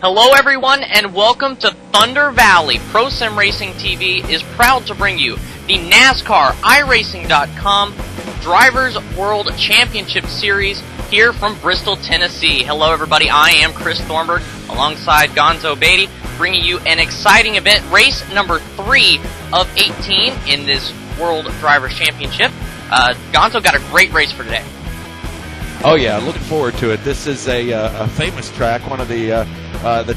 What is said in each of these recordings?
Hello everyone and welcome to Thunder Valley. Pro Sim Racing TV is proud to bring you the NASCAR iRacing.com Drivers World Championship Series here from Bristol, Tennessee. Hello everybody, I am Chris Thornburg alongside Gonzo Beatty, bringing you an exciting event, race number 3 of 18 in this World Drivers Championship. Gonzo got a great race for today. Oh yeah, looking forward to it. This is a famous track, one of the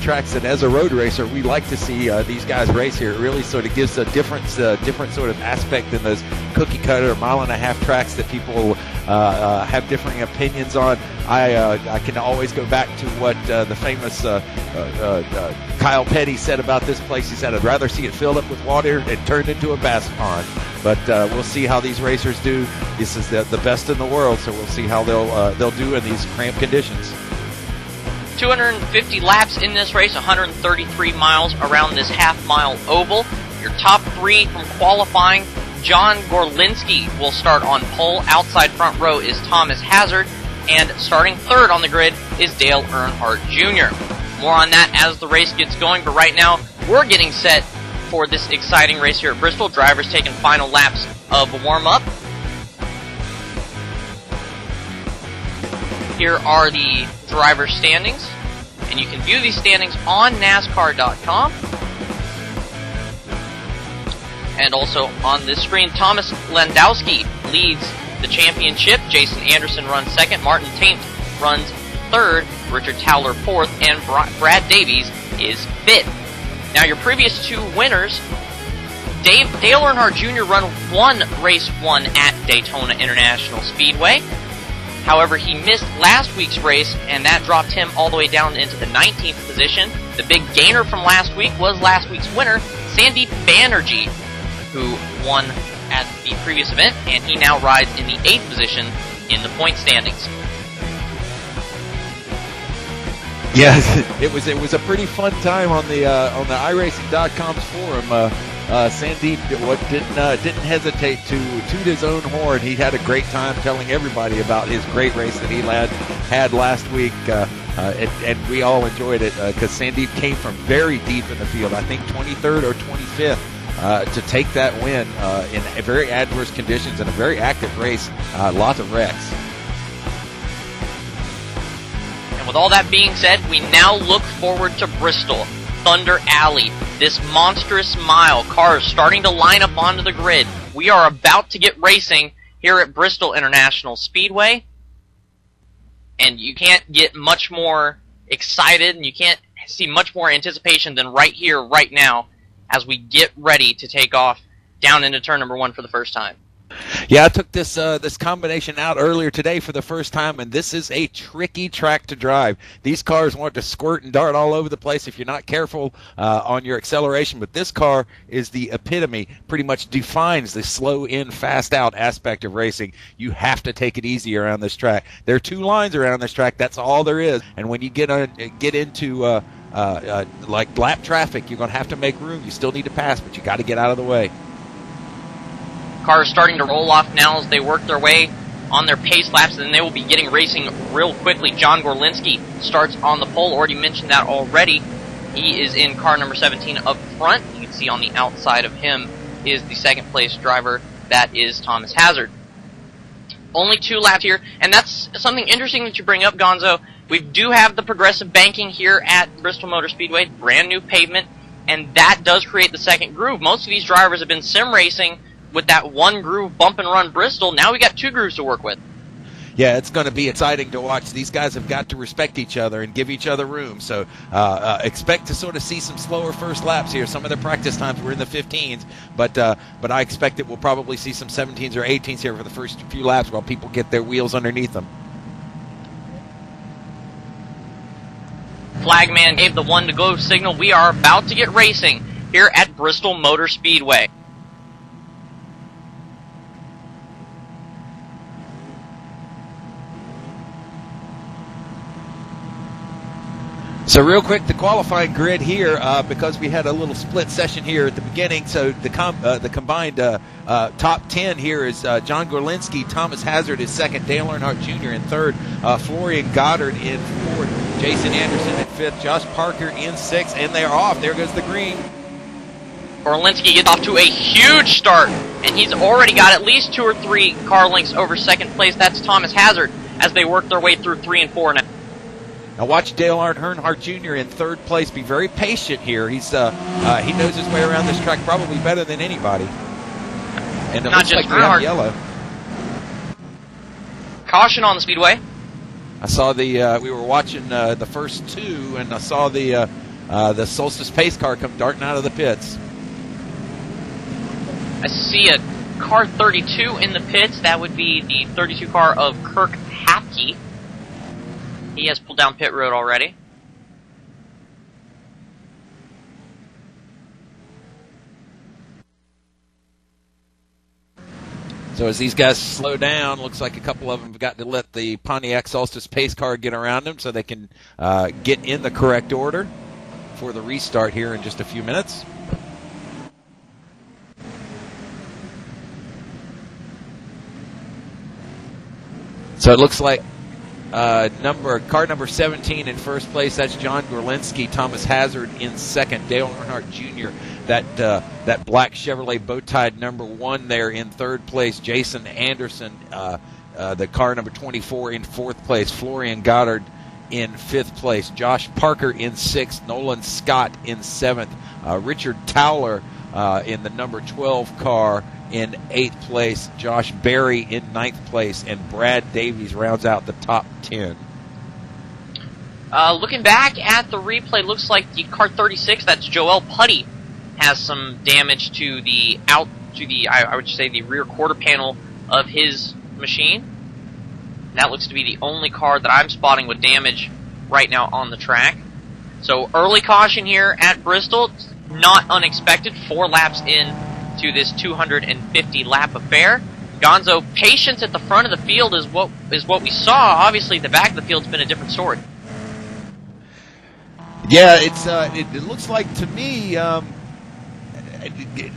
tracks that, as a road racer, we like to see these guys race here. It really sort of gives a different sort of aspect than those cookie-cutter mile-and-a-half tracks that people have differing opinions on. I can always go back to what the famous Kyle Petty said about this place. He said, "I'd rather see it filled up with water and turned into a bass pond." But we'll see how these racers do. This is the best in the world, so we'll see how they'll do in these cramped conditions. 250 laps in this race, 133 miles around this half-mile oval. Your top 3 from qualifying: John Gorlinski will start on pole. Outside front row is Thomas Hazard, and starting 3rd on the grid is Dale Earnhardt Jr. More on that as the race gets going, but right now we're getting set for this exciting race here at Bristol. Drivers taking final laps of warm-up. Here are the driver standings, and you can view these standings on NASCAR.com. And also on this screen, Thomas Landowski leads the championship. Jason Anderson runs 2nd. Martin Taint runs 3rd. Richard Towler 4th. And Brad Davies is 5th. Now your previous 2 winners, Dale Earnhardt Jr. won race 1 at Daytona International Speedway. However, he missed last week's race, and that dropped him all the way down into the 19th position. The big gainer from last week was last week's winner, Sandeep Banerjee, who won at the previous event, and he now rides in the 8th position in the point standings. Yes, it was a pretty fun time on the iRacing.com's forum. Sandeep didn't hesitate to toot his own horn. He had a great time telling everybody about his great race that he had last week, and we all enjoyed it because Sandeep came from very deep in the field. I think 23rd or 25th to take that win in very adverse conditions and a very active race. Lots of wrecks. And with all that being said, we now look forward to Bristol. Thunder Alley, this monstrous mile. Cars starting to line up onto the grid. We are about to get racing here at Bristol International Speedway, and you can't get much more excited, and you can't see much more anticipation than right here, right now, as we get ready to take off down into turn number 1 for the first time. Yeah, I took this combination out earlier today for the first time, and this is a tricky track to drive. These cars want to squirt and dart all over the place if you're not careful on your acceleration, but this car is the epitome, pretty much defines the slow in, fast out aspect of racing. You have to take it easy around this track. There are 2 lines around this track, that's all there is, and when you get into like lap traffic, you're going to have to make room. You still need to pass, but you got to get out of the way. Cars starting to roll off now as they work their way on their pace laps, and then they will be getting racing real quickly. John Gorlinski starts on the pole. Already mentioned that already. He is in car number 17 up front. You can see on the outside of him is the 2nd place driver. That is Thomas Hazard. Only 2 laps here, and that's something interesting that you bring up, Gonzo. We do have the progressive banking here at Bristol Motor Speedway, brand new pavement, and that does create the 2nd groove. Most of these drivers have been sim racing with that 1 groove bump and run Bristol. Now we got 2 grooves to work with. Yeah, it's going to be exciting to watch. These guys have got to respect each other and give each other room. So expect to sort of see some slower first laps here. Some of their practice times were in the 15s, but I expect that we'll probably see some 17s or 18s here for the first few laps while people get their wheels underneath them. Flagman gave the 1 to go signal. We are about to get racing here at Bristol Motor Speedway. So real quick, the qualifying grid here, because we had a little split session here at the beginning. So the combined top 10 here is John Gorlinski, Thomas Hazard is second, Dale Earnhardt Jr. in third, Florian Goddard in fourth, Jason Anderson in fifth, Josh Parker in sixth, and they're off. There goes the green. Gorlinski gets off to a huge start, and he's already got at least 2 or 3 car lengths over second place. That's Thomas Hazard as they work their way through 3 and 4 now. Now watch Dale Earnhardt Jr. in third place. Be very patient here. He's he knows his way around this track probably better than anybody. And it looks like we have yellow. Caution on the speedway. I saw the we were watching the first 2, and I saw the Solstice pace car come darting out of the pits. I see a car 32 in the pits. That would be the 32 car of Kirk Hapke. He has pulled down pit road already. So as these guys slow down, looks like a couple of them have got to let the Pontiac Solstice pace car get around them so they can get in the correct order for the restart here in just a few minutes. So it looks like car number 17 in first place. That's John Gorlinski. Thomas Hazard in second. Dale Earnhardt Jr. That black Chevrolet bow-tied number 1 there in third place. Jason Anderson, the car number 24 in fourth place. Florian Goddard in fifth place. Josh Parker in sixth. Nolan Scott in seventh. Richard Towler in the number 12 car in 8th place, Josh Berry in 9th place, and Brad Davies rounds out the top 10. Looking back at the replay, looks like the car 36, that's Joel Putty, has some damage to the I would say the rear quarter panel of his machine. That looks to be the only car that I'm spotting with damage right now on the track. So early caution here at Bristol, not unexpected, 4 laps in to this 250 lap affair. Gonzo, patience at the front of the field is what we saw. Obviously, the back of the field's been a different story. Yeah, it looks like to me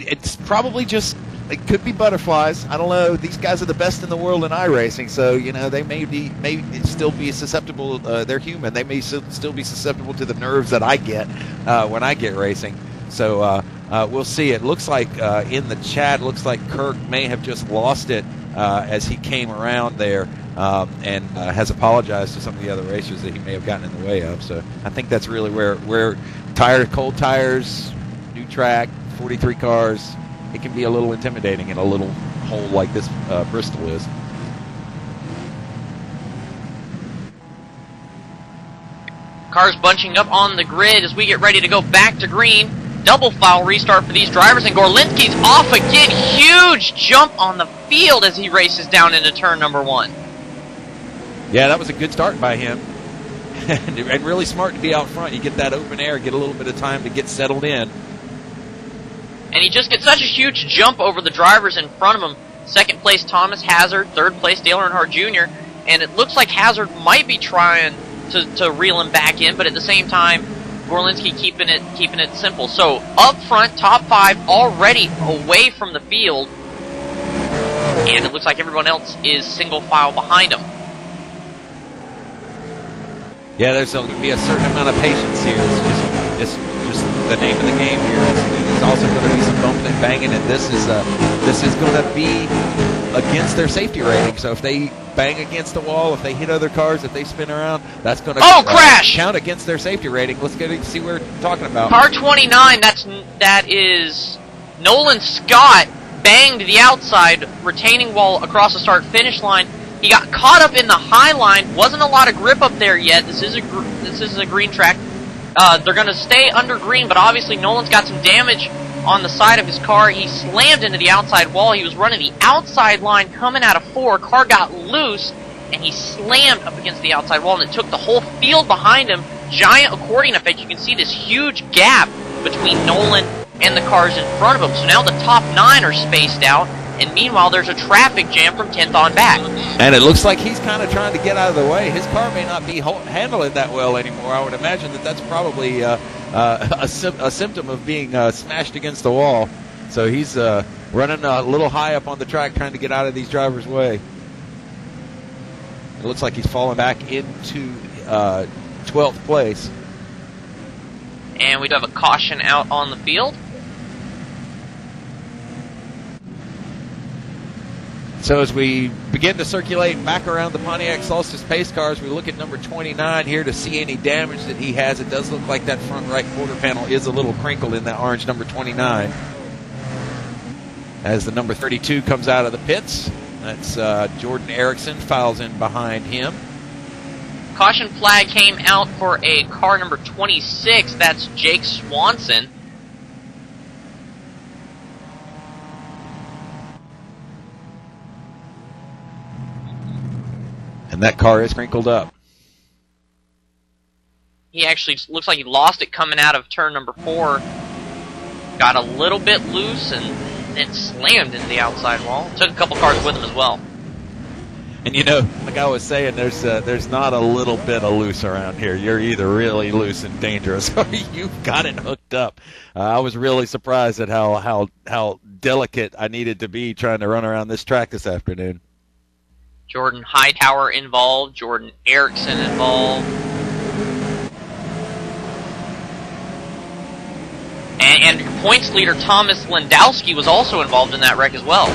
it's probably just, it could be butterflies. I don't know. These guys are the best in the world in iRacing, so they may still be susceptible. They're human. They may still be susceptible to the nerves that I get when I get racing. So we'll see. It looks like in the chat, looks like Kirk may have just lost it as he came around there and has apologized to some of the other racers that he may have gotten in the way of. So I think that's really where cold tires, new track, 43 cars, it can be a little intimidating in a little hole like this Bristol is. Cars bunching up on the grid as we get ready to go back to green. Double foul restart for these drivers, and Gorlinski's off again. Huge jump on the field as he races down into turn number 1. Yeah, that was a good start by him. And really smart to be out front. You get that open air, get a little bit of time to get settled in. And he just gets such a huge jump over the drivers in front of him. Second place, Thomas Hazard. Third place, Dale Earnhardt Jr. And it looks like Hazard might be trying to reel him back in, but at the same time, Gorlinski keeping it simple. So up front, top 5 already away from the field, and it looks like everyone else is single file behind him. Yeah, there's going to be a certain amount of patience here. It's just the name of the game here. There's also going to be some bumping and banging, and this is going to be against their safety rating. So if they bang against the wall, if they hit other cars, if they spin around, that's going to crash! Count against their safety rating. Let's get to see what we're talking about. Car 29, that is Nolan Scott, banged the outside retaining wall across the start-finish line. He got caught up in the high line. Wasn't a lot of grip up there yet. This is a green track. They're going to stay under green, but obviously Nolan's got some damage on the side of his car. He slammed into the outside wall. He was running the outside line coming out of 4. Car got loose, and he slammed up against the outside wall, and it took the whole field behind him. Giant accordion effect. You can see this huge gap between Nolan and the cars in front of him. So now the top 9 are spaced out, and meanwhile there's a traffic jam from 10th on back. And it looks like he's kind of trying to get out of the way. His car may not be handling that well anymore. I would imagine that that's probably a symptom of being smashed against the wall. So he's running a little high up on the track trying to get out of these drivers' way. It looks like he's falling back into 12th place. And we do have a caution out on the field. So as we begin to circulate back around the Pontiac Solstice pace cars, we look at number 29 here to see any damage that he has. It does look like that front right quarter panel is a little crinkled in that orange number 29. As the number 32 comes out of the pits, that's Jordan Erickson files in behind him. Caution flag came out for a car number 26. That's Jake Swanson. And that car is crinkled up. He actually looks like he lost it coming out of turn number 4. Got a little bit loose and then slammed into the outside wall. Took a couple cars with him as well. And you know, like I was saying, there's not a little bit of loose around here. You're either really loose and dangerous, or you've got it hooked up. I was really surprised at how delicate I needed to be trying to run around this track this afternoon. Jordan Hightower involved, Jordan Erickson involved. And points leader Thomas Lendowski was also involved in that wreck as well.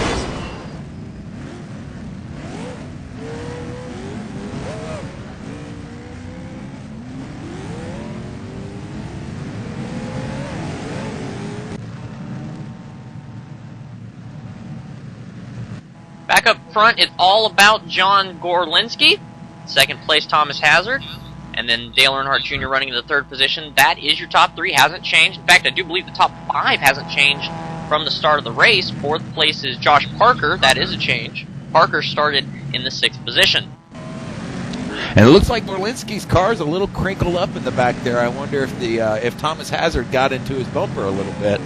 Back up front, it's all about John Gorlinski. Second place, Thomas Hazard. And then Dale Earnhardt Jr. running in the 3rd position. That is your top 3. Hasn't changed. In fact, I do believe the top 5 hasn't changed from the start of the race. 4th place is Josh Parker. That is a change. Parker started in the 6th position. And it looks like Gorlinski's car is a little crinkled up in the back there. I wonder if Thomas Hazard got into his bumper a little bit.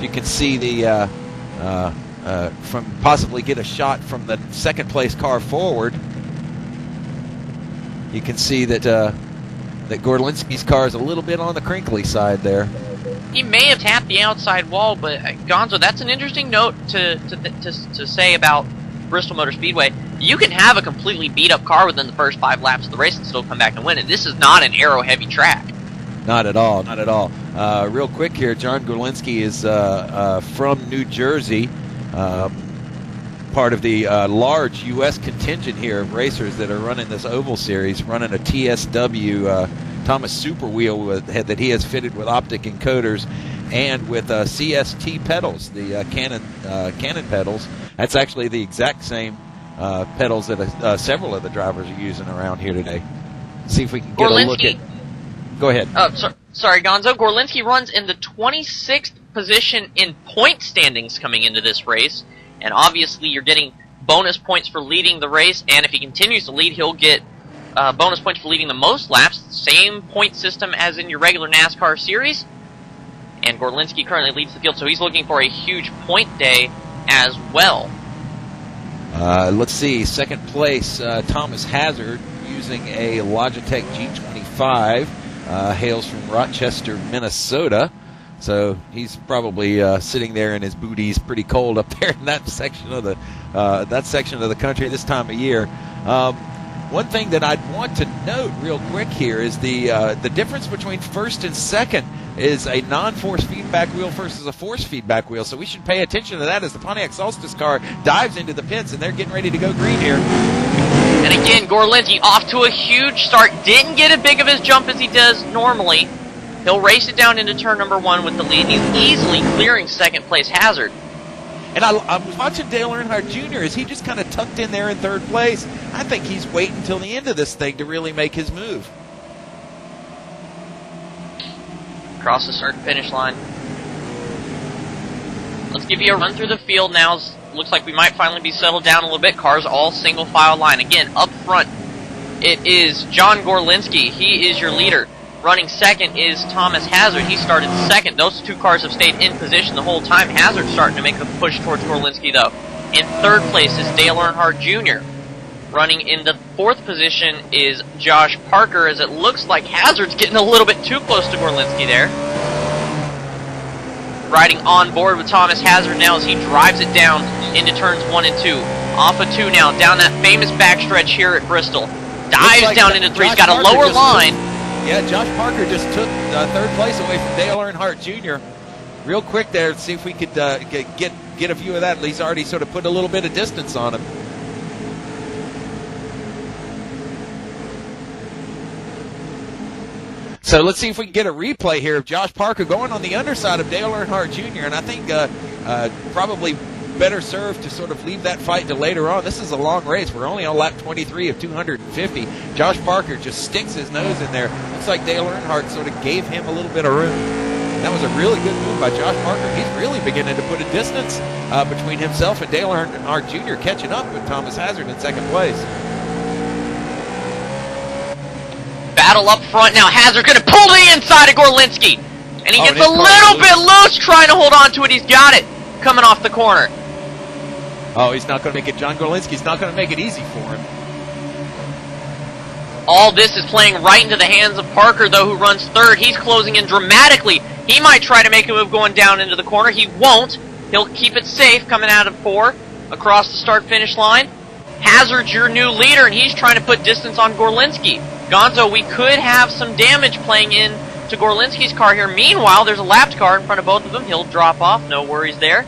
You can see the from possibly get a shot from the 2nd place car forward. You can see that that Gorlinski's car is a little bit on the crinkly side there. He may have tapped the outside wall, but Gonzo, that's an interesting note to say about Bristol Motor Speedway. You can have a completely beat-up car within the first 5 laps of the race and still come back and win it. This is not an aero-heavy track. Not at all, not at all. Real quick here, John Gorlinski is from New Jersey, part of the large U.S. contingent here of racers that are running this Oval Series, running a TSW Thomas Super Wheel that he has fitted with optic encoders and with CST pedals, the Canon pedals. That's actually the exact same pedals that several of the drivers are using around here today. See if we can get a look at... Go ahead. Sorry, Gonzo. Gorlinski runs in the 26th position in point standings coming into this race. And obviously you're getting bonus points for leading the race, and if he continues to lead, he'll get bonus points for leading the most laps. Same point system as in your regular NASCAR series. And Gorlinski currently leads the field, so he's looking for a huge point day as well. Let's see, 2nd place, Thomas Hazard, using a Logitech G25, hails from Rochester, Minnesota. So he's probably sitting there in his booties, pretty cold up there in that section of the country this time of year. One thing that I'd want to note real quick here is the difference between 1st and 2nd is a non-force feedback wheel versus a force feedback wheel. So we should pay attention to that as the Pontiac Solstice car dives into the pits, and they're getting ready to go green here. And again, Gorlinski off to a huge start. Didn't get as big of his jump as he does normally. He'll race it down into turn number 1 with the lead. He's easily clearing 2nd place Hazard. And I was watching Dale Earnhardt Jr. as he just kind of tucked in there in third place. I think he's waiting until the end of this thing to really make his move. Across the start-finish line. Let's give you a run through the field now. Looks like we might finally be settled down a little bit. Cars all single file line. Again, up front, it is John Gorlinski. He is your leader. Running second is Thomas Hazard. He started second. Those two cars have stayed in position the whole time. Hazard's starting to make a push towards Gorlinski, though. In third place is Dale Earnhardt Jr. Running in the fourth position is Josh Parker, as it looks like Hazard's getting a little bit too close to Gorlinski there. Riding on board with Thomas Hazard now as he drives it down into turns 1 and 2. Off of 2 now, down that famous backstretch here at Bristol. Dives like down into 3. He's got a lower line. Yeah, Josh Parker just took third place away from Dale Earnhardt Jr. Real quick there, see if we could get a view of that. He's already sort of put a little bit of distance on him. So let's see if we can get a replay here of Josh Parker going on the underside of Dale Earnhardt Jr. And I think probably better served to sort of leave that fight to later on. This is a long race. We're only on lap 23 of 250. Josh Parker just sticks his nose in there. Looks like Dale Earnhardt sort of gave him a little bit of room. That was a really good move by Josh Parker. He's really beginning to put a distance between himself and Dale Earnhardt Jr. catching up with Thomas Hazard in second place. Battle up front now. Hazard going to pull to the inside of Gorlinski. And he gets a little bit loose trying to hold on to it. He's got it coming off the corner. Oh, he's not going to make it. John Gorlinski's not going to make it easy for him. All this is playing right into the hands of Parker, though, who runs third. He's closing in dramatically. He might try to make a move going down into the corner. He won't. He'll keep it safe coming out of 4 across the start-finish line. Hazard's your new leader, and he's trying to put distance on Gorlinski. Gonzo, we could have some damage playing in to Gorlinski's car here. Meanwhile, there's a lapped car in front of both of them. He'll drop off. No worries there.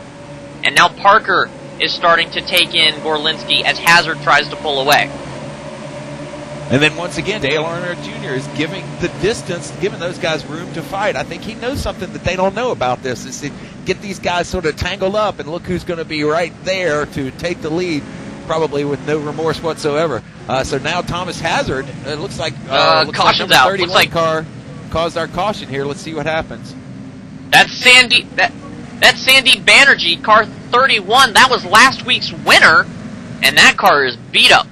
And now Parker is starting to take in Gorlinski as Hazard tries to pull away. And then once again, Dale Earnhardt Jr. is giving the distance, giving those guys room to fight. I think he knows something that they don't know about this, is to get these guys sort of tangled up and look who's going to be right there to take the lead, probably with no remorse whatsoever. So now Thomas Hazard, it looks like caution's out. 31 looks like car caused our caution here. Let's see what happens. That's Sandeep Banerjee, car 31. That was last week's winner, and that car is beat up.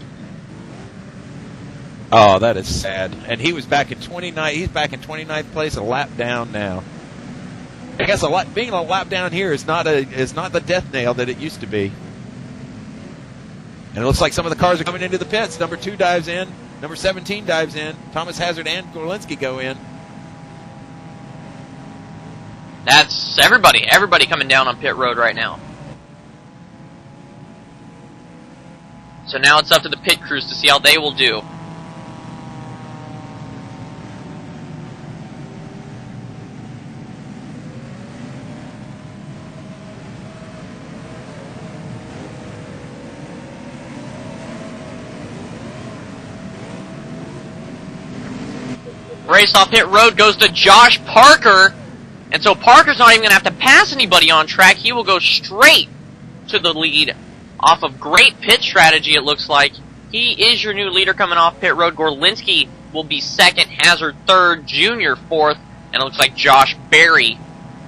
Oh, that is sad. And he was back in 29. He's back in 29th place, a lap down now. I guess being a lap down here is not the death nail that it used to be. And it looks like some of the cars are coming into the pits. Number 2 dives in. Number 17 dives in. Thomas Hazard and Gorlinski go in. That's everybody. Everybody coming down on pit road right now. So now it's up to the pit crews to see how they will do. Race off pit road goes to Josh Parker. And so Parker's not even going to have to pass anybody on track. He will go straight to the lead off of great pit strategy, it looks like. He is your new leader coming off pit road. Gorlinski will be second, Hazard third, Junior fourth, and it looks like Josh Berry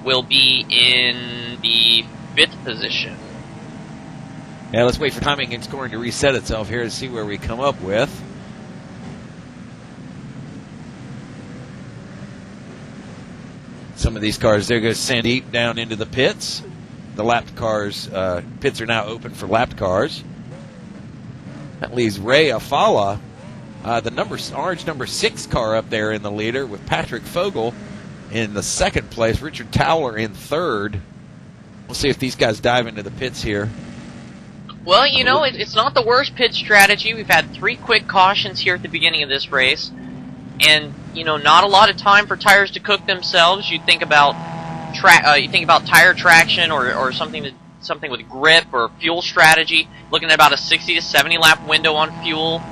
will be in the 5th position. Yeah, let's wait for timing and scoring to reset itself here to see where we come up with. Some of these cars, there goes Sandeep down into the pits. The lapped cars, pits are now open for lapped cars. That leaves Ray Afala, the orange number 6 car up there in the leader with Patrick Fogel in the 2nd place. Richard Towler in 3rd. We'll see if these guys dive into the pits here. Well, you know, it's not the worst pit strategy. We've had 3 quick cautions here at the beginning of this race. And, you know, not a lot of time for tires to cook themselves. You think about tire traction or something with grip or fuel strategy. Looking at about a 60 to 70 lap window on fuel.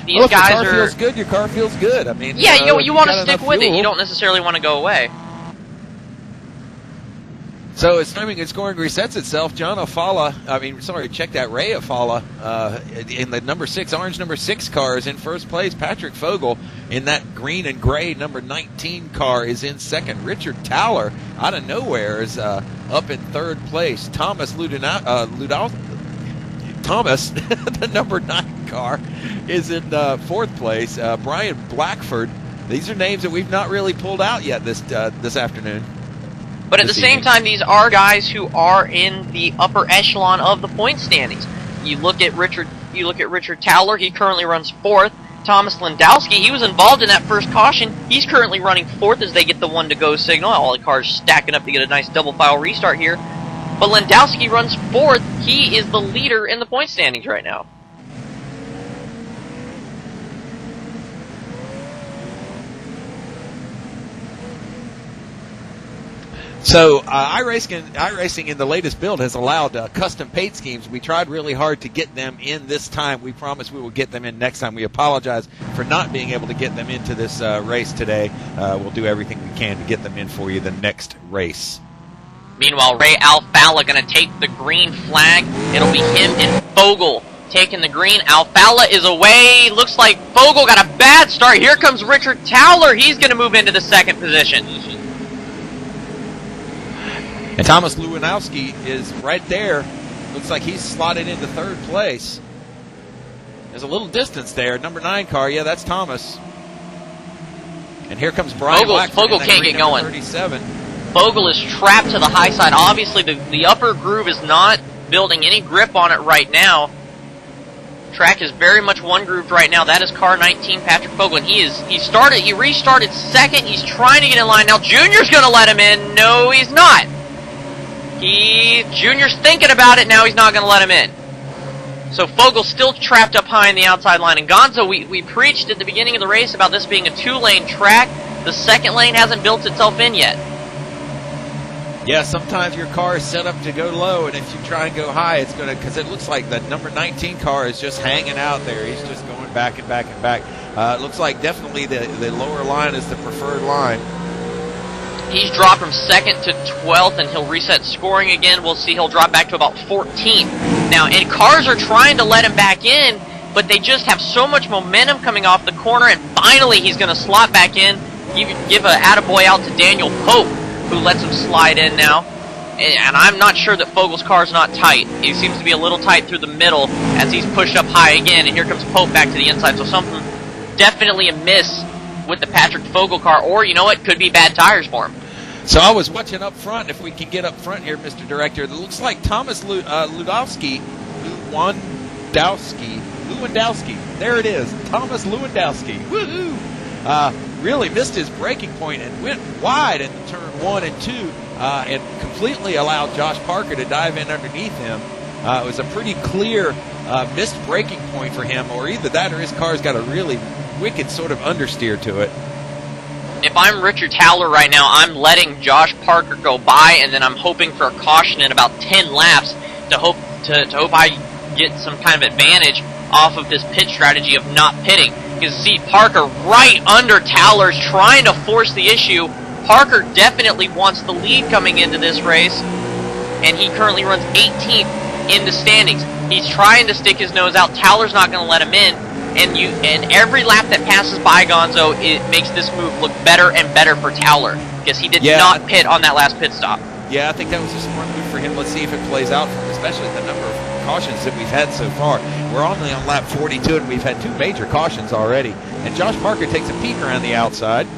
These guys your car feels good. Your car feels good. I mean, yeah, you want to stick with it. You don't necessarily want to go away. So as timing and scoring resets itself, Ray Afala, in the orange number 6 car is in first place. Patrick Fogel in that green and gray number 19 car is in second. Richard Towler, out of nowhere, is up in third place. Thomas, the number 9 car, is in fourth place. Brian Blackford. These are names that we've not really pulled out yet this afternoon. But at the same time, these are guys who are in the upper echelon of the point standings. You look at Richard Towler, he currently runs 4th. Thomas Lendowski, he was involved in that first caution. He's currently running 4th as they get the 1-to-go signal. All the cars stacking up to get a nice double file restart here. But Lendowski runs 4th. He is the leader in the point standings right now. So iRacing in the latest build has allowed custom paint schemes. We tried really hard to get them in this time. We promise we will get them in next time. We apologize for not being able to get them into this race today. We'll do everything we can to get them in for you the next race. Meanwhile, Ray Alfala going to take the green flag. It'll be him and Fogel taking the green. Alfala is away. Looks like Fogel got a bad start. Here comes Richard Towler. He's going to move into the second position. And Thomas Lewandowski is right there. Looks like he's slotted into third place. There's a little distance there. Number 9 car, yeah, that's Thomas. And here comes Brian Blackford. Fogel can't get going. 37. Fogel is trapped to the high side. Obviously, the upper groove is not building any grip on it right now. Track is very much one grooved right now. That is car 19, Patrick Fogel, and he restarted second. He's trying to get in line now. Junior's going to let him in. No, he's not. Junior's thinking about it now. He's not going to let him in. So Fogel's still trapped up high in the outside line. And Gonzo, we preached at the beginning of the race about this being a 2-lane track. The second lane hasn't built itself in yet. Yeah, sometimes your car is set up to go low, and if you try and go high, it's going to, because it looks like the number 19 car is just hanging out there. He's just going back and back and back. It looks like definitely the lower line is the preferred line. He's dropped from 2nd to 12th, and he'll reset scoring again. We'll see he'll drop back to about 14th. Now, and cars are trying to let him back in, but they just have so much momentum coming off the corner, and finally he's going to slot back in. You can give an attaboy out to Daniel Pope, who lets him slide in now. And I'm not sure that Fogel's car's not tight. He seems to be a little tight through the middle as he's pushed up high again, and here comes Pope back to the inside. So something definitely amiss with the Patrick Fogel car, or, you know what, could be bad tires for him. So I was watching up front, if we can get up front here, Mr. Director. It looks like Thomas Lewandowski, there it is, Thomas Lewandowski, woohoo! Really missed his braking point and went wide in turn 1 and 2 and completely allowed Josh Parker to dive in underneath him. It was a pretty clear missed braking point for him, or either that or his car's got a really wicked sort of understeer to it. If I'm Richard Towler right now, I'm letting Josh Parker go by, and then I'm hoping for a caution in about 10 laps to hope I get some kind of advantage off of this pit strategy of not pitting. You can see Parker right under Towler's trying to force the issue. Parker definitely wants the lead coming into this race, and he currently runs 18th in the standings. He's trying to stick his nose out. Towler's not going to let him in. And every lap that passes by Gonzo, it makes this move look better and better for Towler, because he did not pit on that last pit stop. Yeah, I think that was a smart move for him. Let's see if it plays out for him, especially the number of cautions that we've had so far. We're only on lap 42, and we've had 2 major cautions already. And Josh Parker takes a peek around the outside.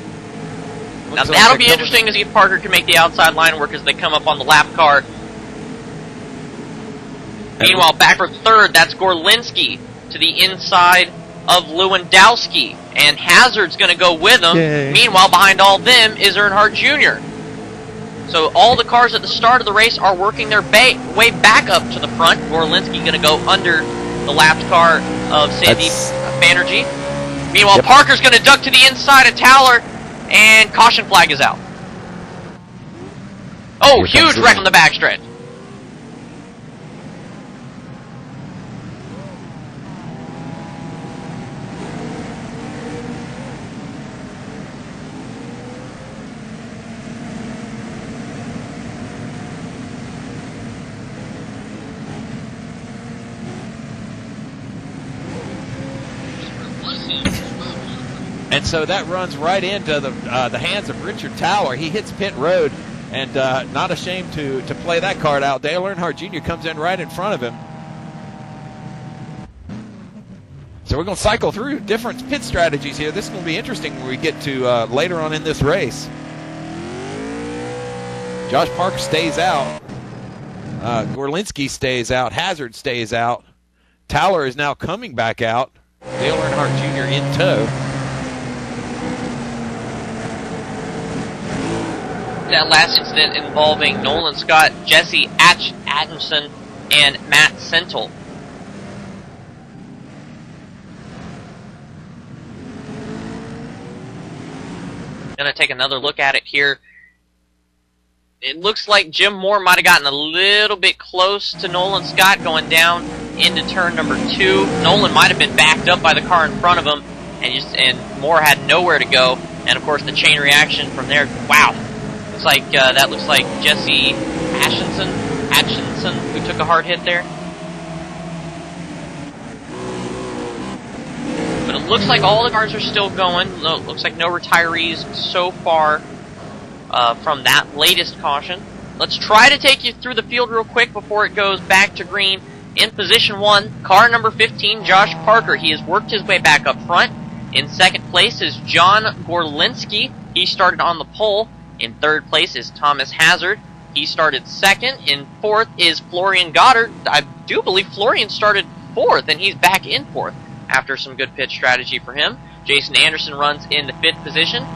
Now that'll be interesting to see if Parker can make the outside line work as they come up on the lap car. Meanwhile, back for third, that's Gorlinski to the inside of Lewandowski, and Hazard's going to go with him. Yay. Meanwhile, behind all of them is Earnhardt Jr. So all the cars at the start of the race are working their way back up to the front. Gorlinski going to go under the lapped car of Sandeep Banerjee. Meanwhile, Parker's going to duck to the inside of Towler, and caution flag is out. Oh, huge wreck on the backstretch. And so that runs right into the hands of Richard Towler. He hits pit road, and not ashamed to play that card out. Dale Earnhardt Jr. comes in right in front of him. So we're going to cycle through different pit strategies here. This is going to be interesting when we get to later on in this race. Josh Parker stays out. Gorlinski stays out. Hazard stays out. Towler is now coming back out. Dale Earnhardt Jr. in tow. That last incident involving Nolan Scott, Jesse Atkinson, and Matt Sentel. Gonna take another look at it here. It looks like Jim Moore might have gotten a little bit close to Nolan Scott going down into turn number 2. Nolan might have been backed up by the car in front of him, and Moore had nowhere to go. And of course, the chain reaction from there. Wow, looks like that looks like Jesse Atkinson who took a hard hit there. But it looks like all the cars are still going. Looks like no retirees so far from that latest caution. Let's try to take you through the field real quick before it goes back to green. In position 1, car number 15, Josh Parker. He has worked his way back up front. In second place is John Gorlinski. He started on the pole. In third place is Thomas Hazard. He started second. In fourth is Florian Goddard. I do believe Florian started fourth, and he's back in fourth after some good pit strategy for him. Jason Anderson runs in the 5th position.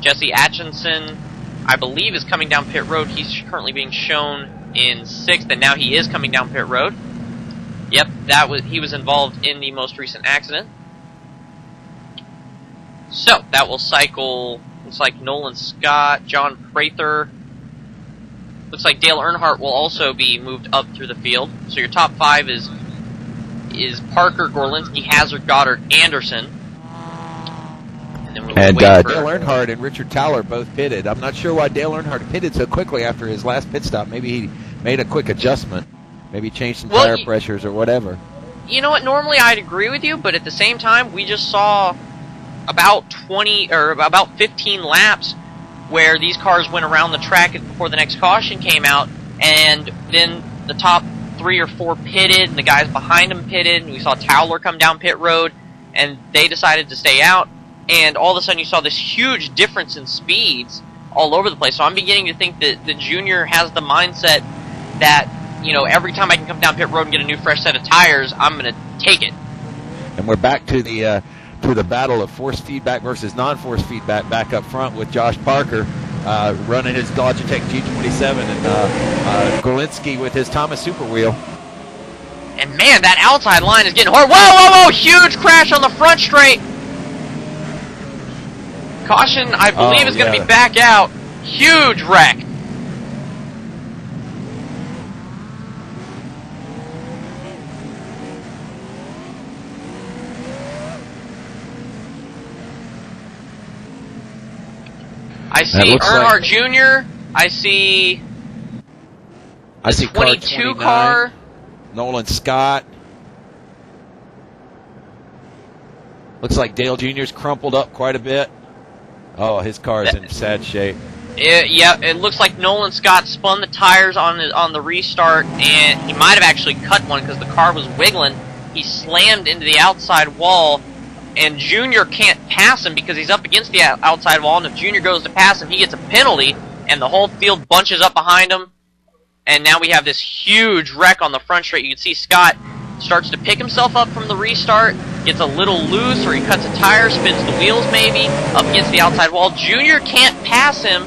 Jesse Atkinson, I believe, is coming down pit road. He's currently being shown in 6th, and now he is coming down pit road. Yep, he was involved in the most recent accident. So, that will cycle, looks like Nolan Scott, John Prather. Looks like Dale Earnhardt will also be moved up through the field. So your top 5 is Parker, Gorlinski, Hazard, Goddard, Anderson. And then Dale Earnhardt and Richard Towler both pitted. I'm not sure why Dale Earnhardt pitted so quickly after his last pit stop. Maybe he made a quick adjustment. Maybe changed some tire pressures or whatever. You know what? Normally I'd agree with you, but at the same time, we just saw about 15 laps where these cars went around the track before the next caution came out, and then the top 3 or 4 pitted, and the guys behind them pitted, and we saw Towler come down pit road, and they decided to stay out, and all of a sudden you saw this huge difference in speeds all over the place. So I'm beginning to think that the Junior has the mindset that, you know, every time I can come down pit road and get a new fresh set of tires, I'm going to take it. And we're back to the battle of force feedback versus non-force feedback back up front with Josh Parker running his Logitech G27 and Gorlinski with his Thomas Super Wheel. And man, that outside line is getting hard. Whoa, whoa, whoa! Huge crash on the front straight. Caution, I believe, is going to be back out. Huge wreck. I see Earnhardt Jr. I see the 22 car. Nolan Scott. Looks like Dale Jr.'s crumpled up quite a bit. Oh, his car is in sad shape. It looks like Nolan Scott spun the tires on the restart, and he might have actually cut one because the car was wiggling. He slammed into the outside wall, and Junior can't pass him because he's up against the outside wall, and if Junior goes to pass him, he gets a penalty, and the whole field bunches up behind him, and now we have this huge wreck on the front straight. You can see Scott starts to pick himself up from the restart, gets a little loose, or he cuts a tire, spins the wheels maybe, up against the outside wall. Junior can't pass him,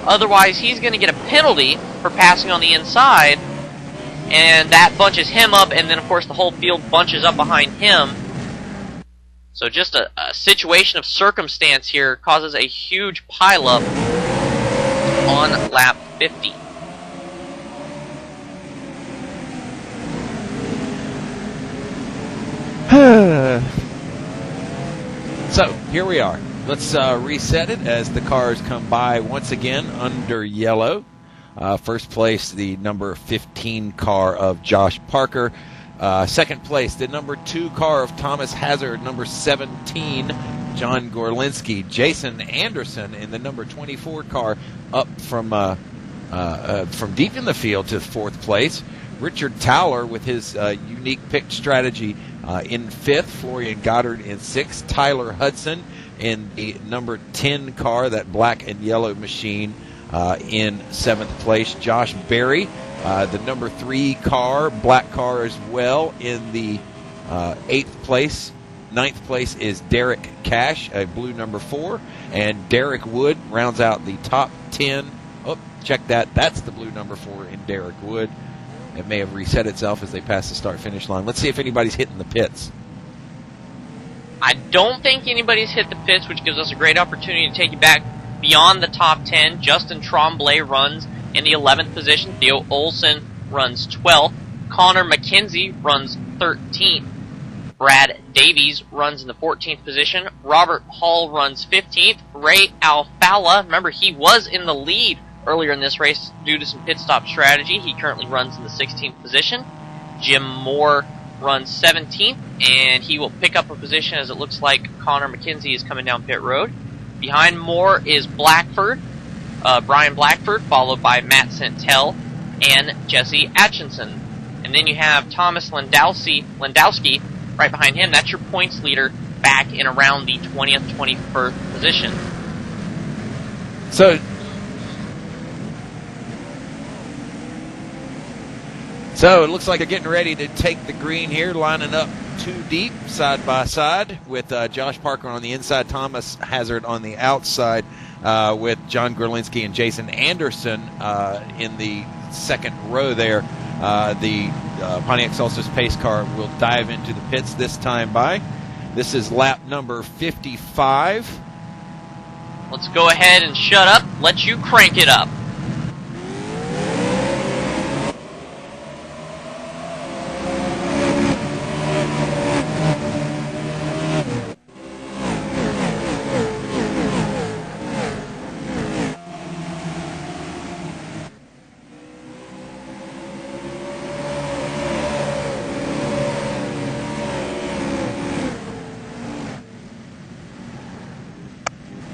otherwise he's going to get a penalty for passing on the inside, and that bunches him up, and then of course the whole field bunches up behind him. So just a situation of circumstance here causes a huge pileup on lap 50. So, here we are. Let's reset it as the cars come by once again under yellow. First place, the number 15 car of Josh Parker. Second place, the number 2 car of Thomas Hazard, number 17, John Gorlinski. Jason Anderson in the number 24 car, up from deep in the field to 4th place. Richard Towler with his unique pick strategy in 5th. Florian Goddard in 6th. Tyler Hudson in the number 10 car, that black and yellow machine, in 7th place. Josh Berry, the number 3 car, black car as well, in the 8th place. 9th place is Derek Cash, a blue number 4. And Derek Wood rounds out the top 10. Oh, check that. That's the blue number 4 in Derek Wood. It may have reset itself as they pass the start-finish line. Let's see if anybody's hitting the pits. I don't think anybody's hit the pits, which gives us a great opportunity to take you back beyond the top 10. Justin Tremblay runs in the 11th position. Theo Olson runs 12th. Connor McKenzie runs 13th. Brad Davies runs in the 14th position. Robert Hall runs 15th. Ray Alfala, remember he was in the lead earlier in this race due to some pit stop strategy. He currently runs in the 16th position. Jim Moore runs 17th, and he will pick up a position as it looks like Connor McKenzie is coming down pit road. Behind Moore is Blackford, Brian Blackford, followed by Matt Santel and Jesse Atchison. And then you have Thomas Landowski right behind him. That's your points leader back in around the 20th, 21st position. So it looks like they're getting ready to take the green here, lining up 2 deep, side by side, with Josh Parker on the inside, Thomas Hazard on the outside, with John Gorlinski and Jason Anderson in the second row there. The Pontiac Solstice pace car will dive into the pits this time by. This is lap number 55. Let's go ahead and shut up. Let you crank it up.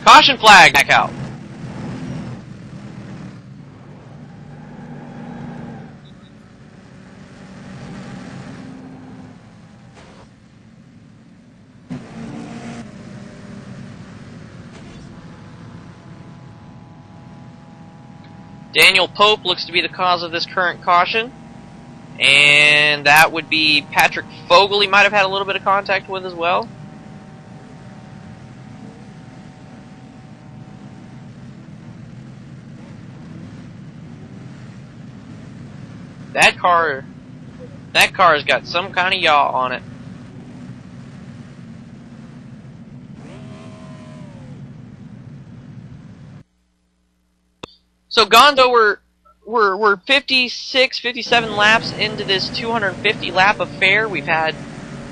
Caution flag back out. Daniel Pope looks to be the cause of this current caution, and that would be Patrick Fogle. He might have had a little bit of contact with as well. That car's got some kind of yaw on it. So Gondo, we're 56, 57 laps into this 250 lap affair. We've had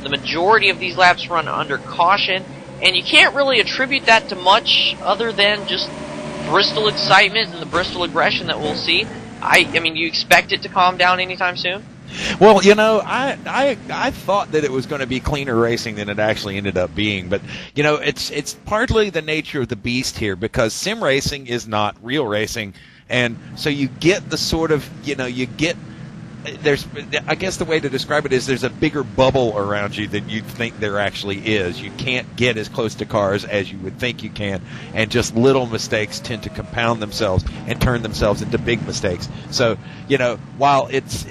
the majority of these laps run under caution, and you can't really attribute that to much other than just Bristol excitement and the Bristol aggression that we'll see. I mean, you expect it to calm down anytime soon? Well, you know, I thought that it was going to be cleaner racing than it actually ended up being. But, you know, it's partly the nature of the beast here, because sim racing is not real racing. And so you get the sort of, you know, I guess the way to describe it is there's a bigger bubble around you than you think there actually is. You can't get as close to cars as you would think you can, and just little mistakes tend to compound themselves and turn themselves into big mistakes. So, you know, while it's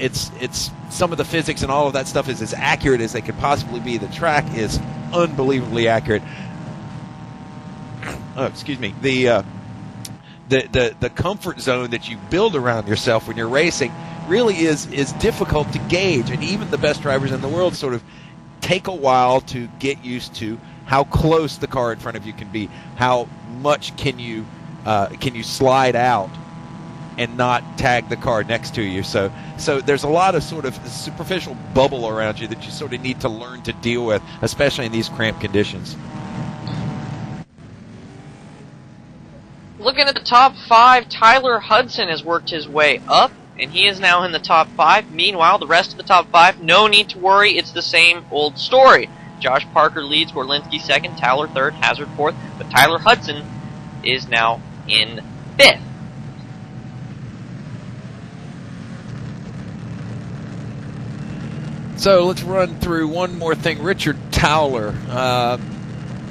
some of the physics and all of that stuff is as accurate as they could possibly be, the track is unbelievably accurate. Oh, excuse me. The comfort zone that you build around yourself when you're racing really is difficult to gauge, and even the best drivers in the world sort of take a while to get used to how close the car in front of you can be, how much can you slide out and not tag the car next to you. So there's a lot of sort of superficial bubble around you that you sort of need to learn to deal with, especially in these cramped conditions. Looking at the top 5, Tyler Hudson has worked his way up and he is now in the top 5. Meanwhile, the rest of the top 5, no need to worry, it's the same old story. Josh Parker leads, Gorlinski second, Towler third, Hazard fourth, but Tyler Hudson is now in 5th. So let's run through one more thing. Richard Towler,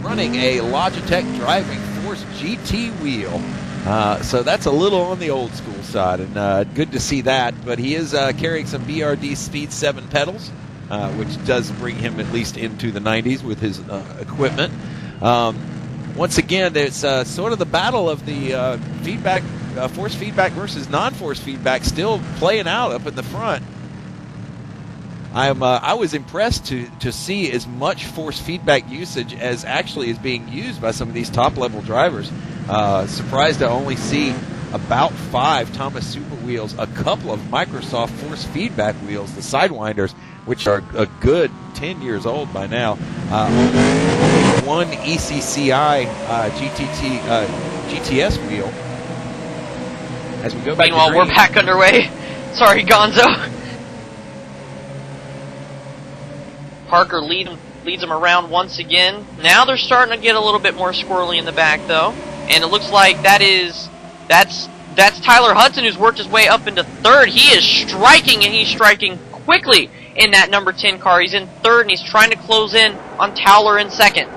running a Logitech Driving Force GT wheel. So that's a little on the old school side, and good to see that. But he is carrying some BRD Speed 7 pedals, which does bring him at least into the 90s with his equipment. Once again, it's sort of the battle of the feedback, force feedback versus non-force feedback still playing out up in the front. I was impressed to see as much force feedback usage as actually is being used by some of these top-level drivers. Surprised to only see about 5 Thomas Super wheels, a couple of Microsoft force feedback wheels, the Sidewinders, which are a good 10 years old by now. Only one ECCI GTS wheel. As we go back. Meanwhile, we're back underway. Sorry, Gonzo. Parker leads him around once again. Now they're starting to get a little bit more squirrely in the back, though, and it looks like that's Tyler Hudson, who's worked his way up into 3rd. He is striking, and he's striking quickly in that number 10 car. He's in 3rd, and he's trying to close in on Towler in 2nd.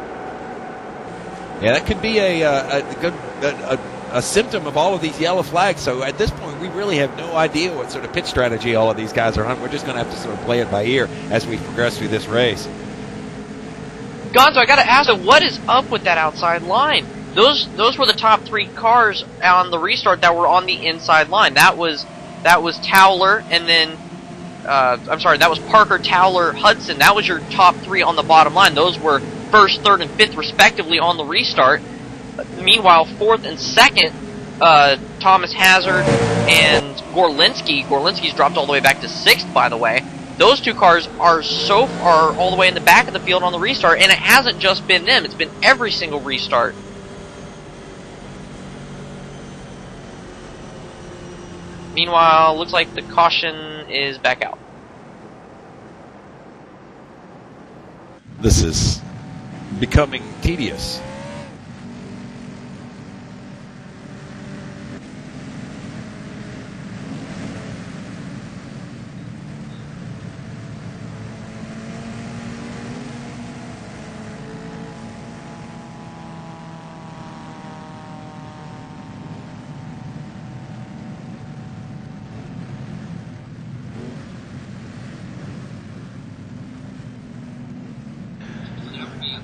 Yeah, that could be a symptom of all of these yellow flags. So at this point, we really have no idea what sort of pit strategy all of these guys are on. We're just going to have to sort of play it by ear as we progress through this race. Gonzo, I got to ask, what is up with that outside line? Those were the top 3 cars on the restart that were on the inside line. That was Towler, and then that was Parker, Towler, Hudson. That was your top 3 on the bottom line. Those were 1st, 3rd, and 5th respectively on the restart. Meanwhile, 4th and 2nd, Thomas Hazard and Gorlinski. Gorlinski's dropped all the way back to 6th, by the way. Those 2 cars are all the way in the back of the field on the restart, and it hasn't just been them. It's been every single restart. Meanwhile, looks like the caution is back out. This is becoming tedious.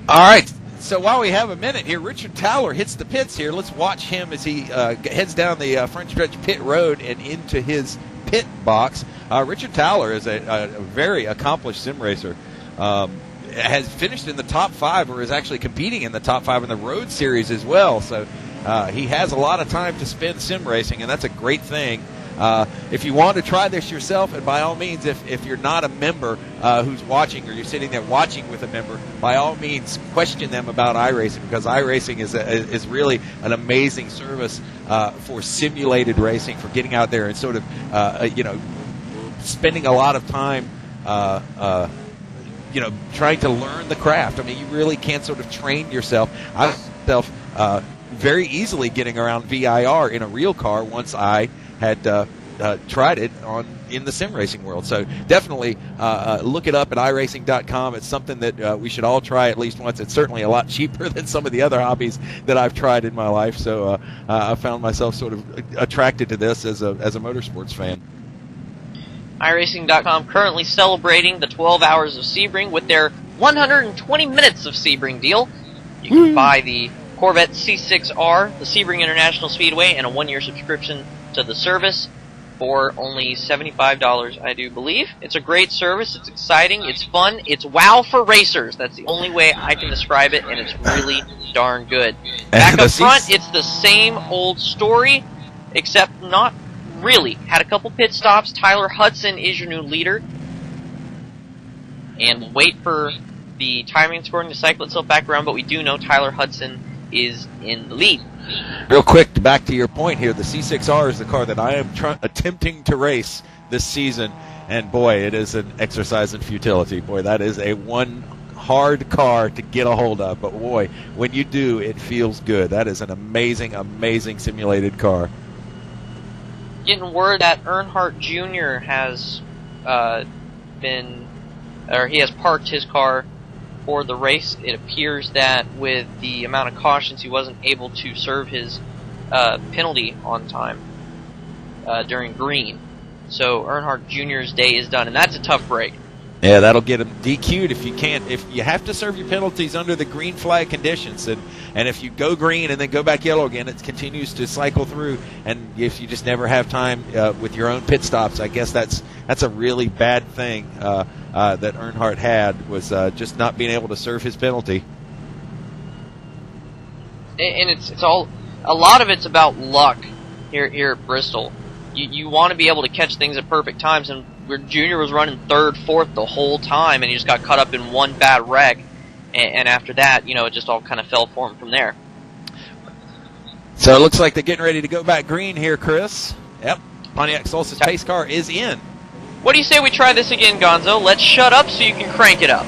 All right, so while we have a minute here, Richard Towler hits the pits here. Let's watch him as he heads down the front stretch pit road and into his pit box. Richard Towler is a very accomplished sim racer. Has finished in the top 5, or is actually competing in the top 5 in the road series as well. So he has a lot of time to spend sim racing, and that's a great thing. If you want to try this yourself, and by all means, if you're not a member who's watching, or you're sitting there watching with a member, by all means, question them about iRacing, because iRacing is really an amazing service for simulated racing, for getting out there and sort of, spending a lot of time, trying to learn the craft. I mean, you really can sort of train yourself. I myself very easily getting around VIR in a real car once I had tried it in the sim racing world. So definitely look it up at iRacing.com. It's something that we should all try at least once. It's certainly a lot cheaper than some of the other hobbies that I've tried in my life. So I found myself sort of attracted to this as a motorsports fan. iRacing.com currently celebrating the 12 hours of Sebring with their 120 minutes of Sebring deal. You can buy the Corvette C6R, the Sebring International Speedway, and a 1-year subscription to the service for only $75, I do believe. It's a great service. It's exciting. It's fun. It's wow for racers. That's the only way I can describe it, and it's really darn good. Back up front, it's the same old story, except not really. Had a couple pit stops. Tyler Hudson is your new leader. And we'll wait for the timing scoring to cycle itself back around, but we do know Tyler Hudson is in the lead. Real quick, back to your point here, the C6R is the car that I am attempting to race this season, and boy, it is an exercise in futility. Boy, that is a one hard car to get a hold of, but boy, when you do, it feels good. That is an amazing, amazing simulated car. Getting word that Earnhardt Jr. has he has parked his car for the race. It appears that with the amount of cautions, he wasn't able to serve his penalty on time during green. So Earnhardt Jr.'s day is done, and that's a tough break. Yeah, that'll get him DQ'd if you can't. If you have to serve your penalties under the green flag conditions, and if you go green and then go back yellow again, it continues to cycle through. And if you just never have time with your own pit stops, I guess that's a really bad thing that Earnhardt had, was just not being able to serve his penalty. And it's all, a lot of it's about luck here at Bristol. You want to be able to catch things at perfect times, and where Junior was running third, fourth the whole time, and he just got caught up in one bad wreck, and after that, it just all kind of fell for him from there. So it looks like they're getting ready to go back green here, Chris. Yep, Pontiac Solstice pace car is in. What do you say we try this again, Gonzo? Let's shut up so you can crank it up.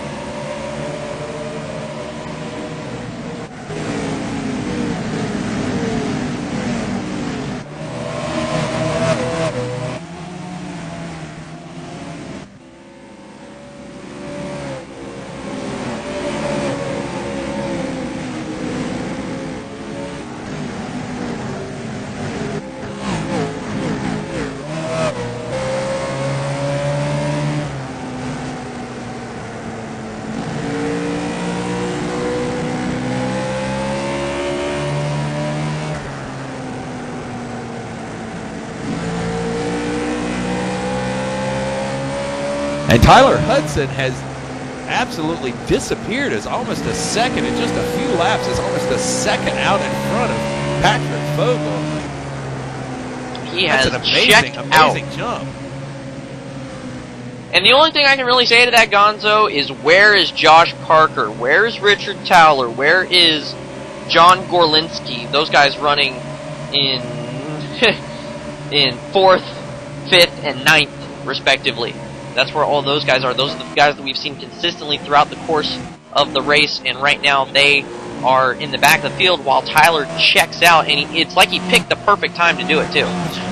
And Tyler Hudson has absolutely disappeared as almost a second, in just a few laps, is almost a second out in front of Patrick Vogel. He has an checked amazing out. jump. And the only thing I can really say to that, Gonzo, is where is Josh Parker? Where is Richard Towler? Where is John Gorlinski? Those guys running in in 4th, 5th, and 9th, respectively. That's where all those guys are. Those are the guys that we've seen consistently throughout the course of the race, and right now they are in the back of the field while Tyler checks out, and it's like he picked the perfect time to do it, too.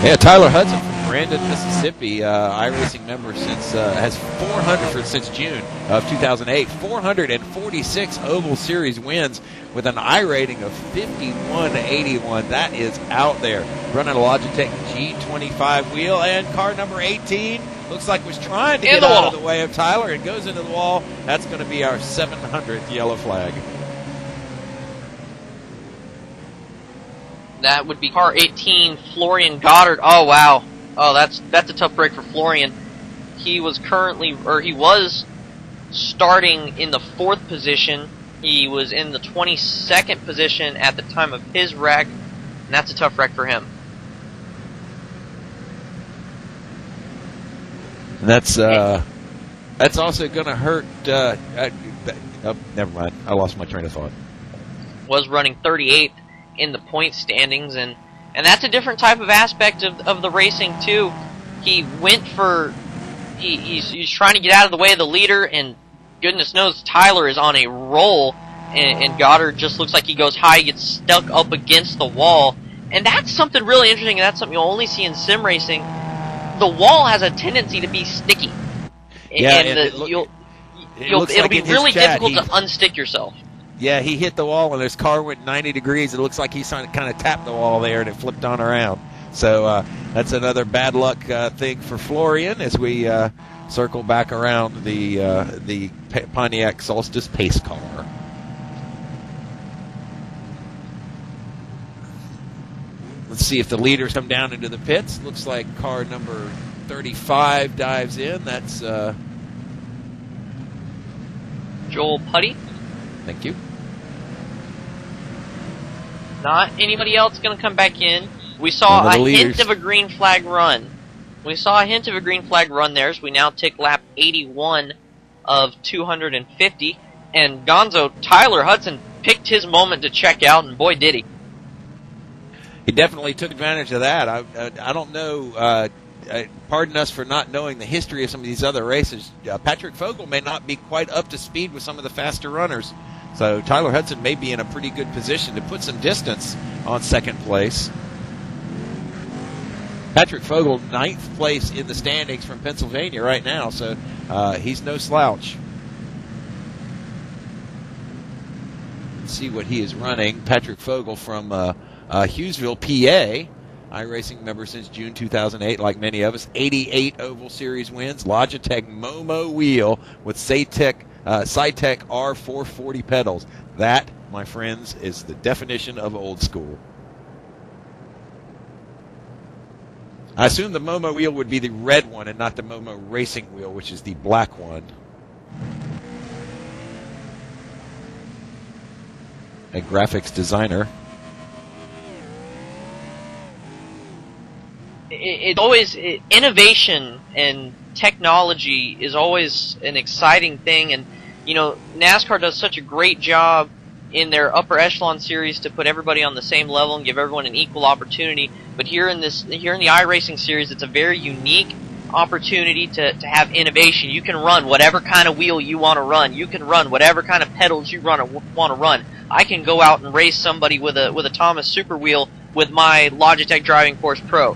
Yeah, Tyler Hudson from Brandon, Mississippi, iRacing member has 400 since June of 2008, 446 Oval Series wins with an I rating of 51.81. That is out there. Running a Logitech G25 wheel, and car number 18 looks like was trying to get out of the way of Tyler and goes into the wall. That's going to be our 700th yellow flag. That would be car 18, Florian Goddard. Oh, wow. Oh, that's a tough break for Florian. He was starting in the 4th position. He was in the 22nd position at the time of his wreck, and that's a tough wreck for him. That's also going to hurt. Never mind. I lost my train of thought. Was running 38th in the point standings, and that's a different type of aspect of the racing too. He went for he's trying to get out of the way of the leader, and goodness knows Tyler is on a roll, and Goddard just looks like he goes high, gets stuck up against the wall, and that's something really interesting, and that's something you'll only see in sim racing. The wall has a tendency to be sticky. Yeah, and it'll be really difficult to unstick yourself. Yeah, he hit the wall, and his car went 90 degrees. It looks like he's trying to kind of tap the wall there, and it flipped on around. So that's another bad luck thing for Florian as we circle back around the Pontiac Solstice pace car. Let's see if the leaders come down into the pits. Looks like car number 35 dives in. That's Joel Putty. Thank you. Not anybody else going to come back in. We saw a hint of a green flag run. There, so we now take lap 81 of 250. And Gonzo, Tyler Hudson picked his moment to check out, and boy, did he. He definitely took advantage of that. I don't know. Pardon us for not knowing the history of some of these other races. Patrick Fogel may not be quite up to speed with some of the faster runners. So Tyler Hudson may be in a pretty good position to put some distance on second place. Patrick Fogel, 9th place in the standings from Pennsylvania right now, so he's no slouch. Let's see what he is running. Patrick Fogel from Hughesville, PA. iRacing member since June 2008, like many of us. 88 Oval Series wins. Logitech Momo wheel with Cytec R440 pedals. That, my friends, is the definition of old school. I assume the Momo wheel would be the red one and not the Momo Racing wheel, which is the black one. A graphics designer. It's always innovation and technology is always an exciting thing, and you know, NASCAR does such a great job in their upper echelon series to put everybody on the same level and give everyone an equal opportunity. But here in the iRacing series, it's a very unique opportunity to have innovation. You can run whatever kind of wheel you want to run. You can run whatever kind of pedals you want to run. I can go out and race somebody with a Thomas Super Wheel with my Logitech Driving Force Pro.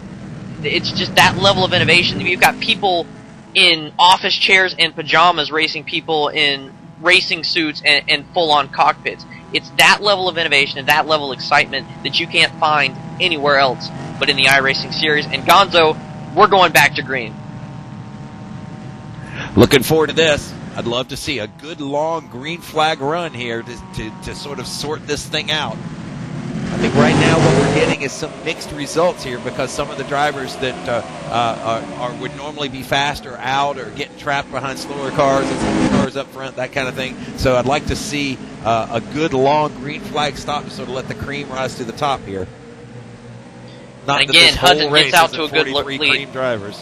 It's just that level of innovation. You've got people in office chairs and pajamas racing people in racing suits and full-on cockpits. It's that level of innovation and that level of excitement that you can't find anywhere else but in the iRacing series. And Gonzo, we're going back to green. Looking forward to this. I'd love to see a good long green flag run here to sort of sort this thing out. I think right now what we're getting is some mixed results here because some of the drivers that would normally be fast are out or getting trapped behind slower cars and some cars up front, that kind of thing. So I'd like to see a good long green flag stop to sort of let the cream rise to the top here. Not and again, Hudson gets out to a good lead. Cream drivers.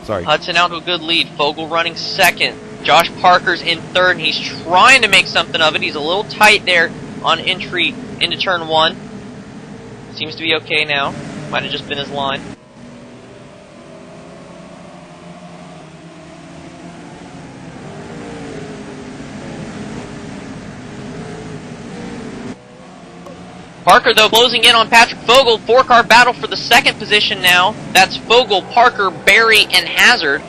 Sorry. Hudson out to a good lead. Fogel running second. Josh Parker's in third, and he's trying to make something of it. He's a little tight there on entry into turn one. Seems to be okay now. Might have just been his line. Parker, though, closing in on Patrick Fogel. Four-car battle for the second position now. That's Fogel, Parker, Berry, and Hazard.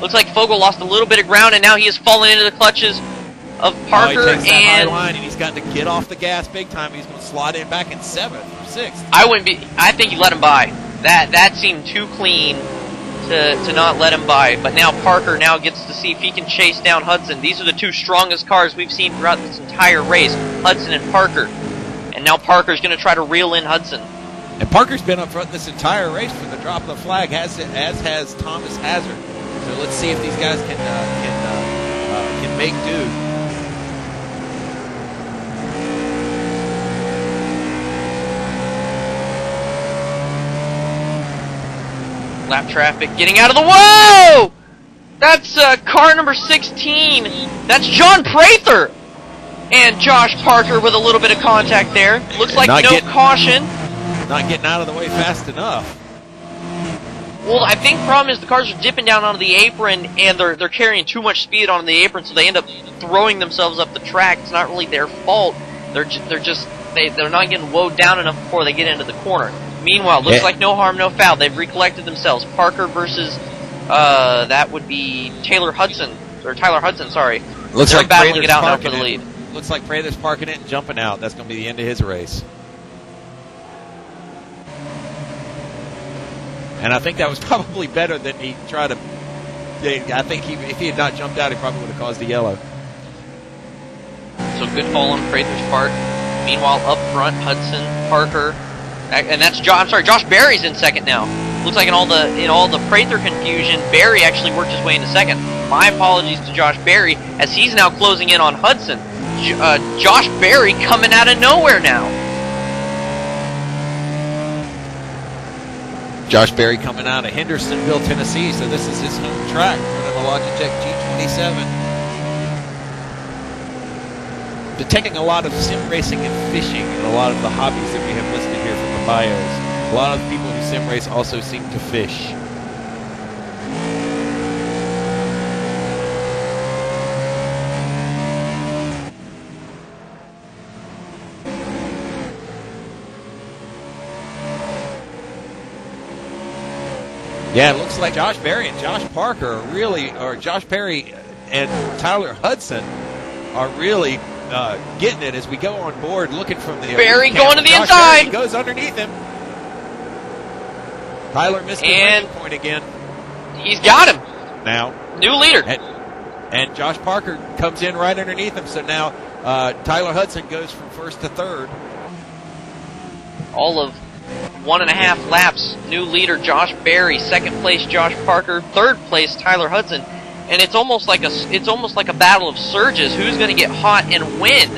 Looks like Fogel lost a little bit of ground, and now he has fallen into the clutches of Parker. He takes that high line, and he's got to get off the gas big time. He's going to slot in back in 7th or 6th. I think you let him by. That seemed too clean to not let him by. But now Parker now gets to see if he can chase down Hudson. These are the two strongest cars we've seen throughout this entire race, Hudson and Parker. And now Parker's going to try to reel in Hudson. And Parker's been up front this entire race from the drop of the flag, as has Thomas Hazard. So let's see if these guys can make do. Lap traffic getting out of the whoa! That's car number 16. That's John Prather. And Josh Parker with a little bit of contact there. Looks like no caution. Not getting out of the way fast enough. Well, I think the problem is the cars are dipping down onto the apron, and they're carrying too much speed on the apron, so they end up throwing themselves up the track. It's not really their fault. They're not getting woed down enough before they get into the corner. Meanwhile, looks like no harm, no foul. They've recollected themselves. Parker versus that would be Tyler Hudson, sorry. Looks they're like battling it out now for the lead. Looks like Prather's parking it and jumping out. That's going to be the end of his race. And I think that was probably better than he tried to. I think if he had not jumped out, he probably would have caused the yellow. So good fall on Prather's part. Meanwhile, up front, Hudson, Parker, and that's Josh Berry's in second now. Looks like in all the Prather confusion, Berry actually worked his way into second. My apologies to Josh Berry, as he's now closing in on Hudson. Josh Berry coming out of nowhere now. Josh Berry coming out of Hendersonville, Tennessee, so this is his home track for the Logitech G27. detecting a lot of sim racing and fishing and a lot of the hobbies that we have listed here from the bios. A lot of people who sim race also seem to fish. Yeah, it looks like Josh Berry and Josh Parker are really, or Josh Perry and Tyler Hudson are really getting it as we go on board, looking from the Berry going to the Josh inside. Berry goes underneath him. Tyler missed the breaking point again. He's got him. Now. New leader. And Josh Parker comes in right underneath him, so now Tyler Hudson goes from first to third. All of 1.5 laps. New leader Josh Berry, second place Josh Parker, third place Tyler Hudson, and it's almost like a battle of surges. Who's going to get hot and win?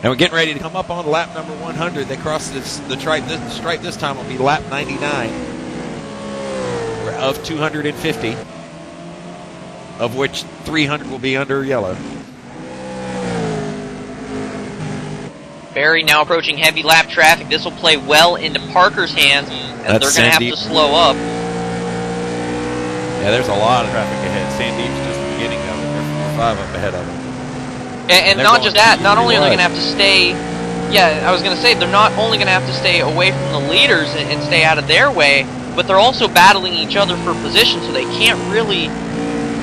And we're getting ready to come up on lap number 100. They cross the stripe this time. Will be lap 99 of 250, of which 300 will be under yellow. Berry now approaching heavy lap traffic. This will play well into Parker's hands, as they're going to have to slow up. Yeah, there's a lot of traffic ahead. Sandeep's just the beginning of it. They're 4 or 5 up ahead of them. And not just that, not only are they going to have to stay, I was going to say, they're not only going to have to stay away from the leaders and stay out of their way, but they're also battling each other for position, so they can't really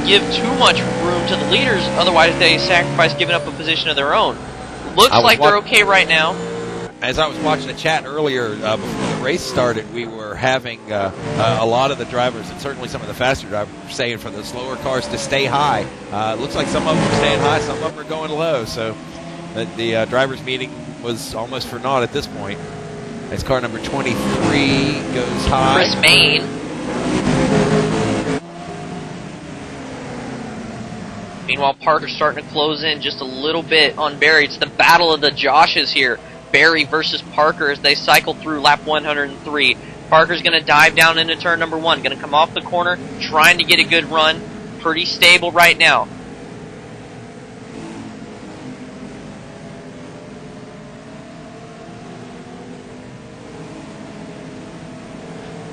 give too much room to the leaders, otherwise they sacrifice giving up a position of their own. Looks like they're okay right now. As I was watching the chat earlier, before the race started, we were having a lot of the drivers, and certainly some of the faster drivers, were saying for the slower cars to stay high. Looks like some of them are staying high, some of them are going low. So the drivers' meeting was almost for naught at this point. As car number 23 goes high. Chris Main. Meanwhile, Parker's starting to close in just a little bit on Berry. It's the battle of the Joshes here. Berry versus Parker as they cycle through lap 103. Parker's going to dive down into turn number 1. Going to come off the corner, trying to get a good run. Pretty stable right now.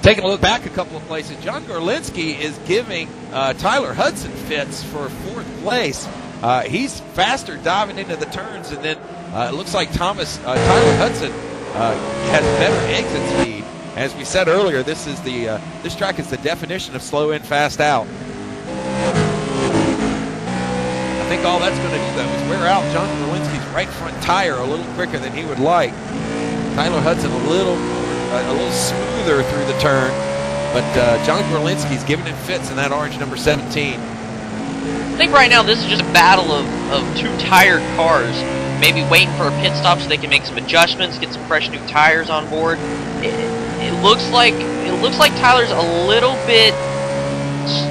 Taking a look back a couple of places, John Gorlinski is giving Tyler Hudson fits for 4th place. He's faster diving into the turns, and then it looks like Tyler Hudson has better exit speed. As we said earlier, this track is the definition of slow in, fast out. I think all that's going to do, though, is wear out John Gorlinski's right front tire a little quicker than he would like. Tyler Hudson a little smoother through the turn, but John Gorlinski's giving him fits in that orange number 17. I think right now this is just a battle of 2 tired cars, maybe waiting for a pit stop so they can make some adjustments, get some fresh new tires on board. It looks like Tyler's a little bit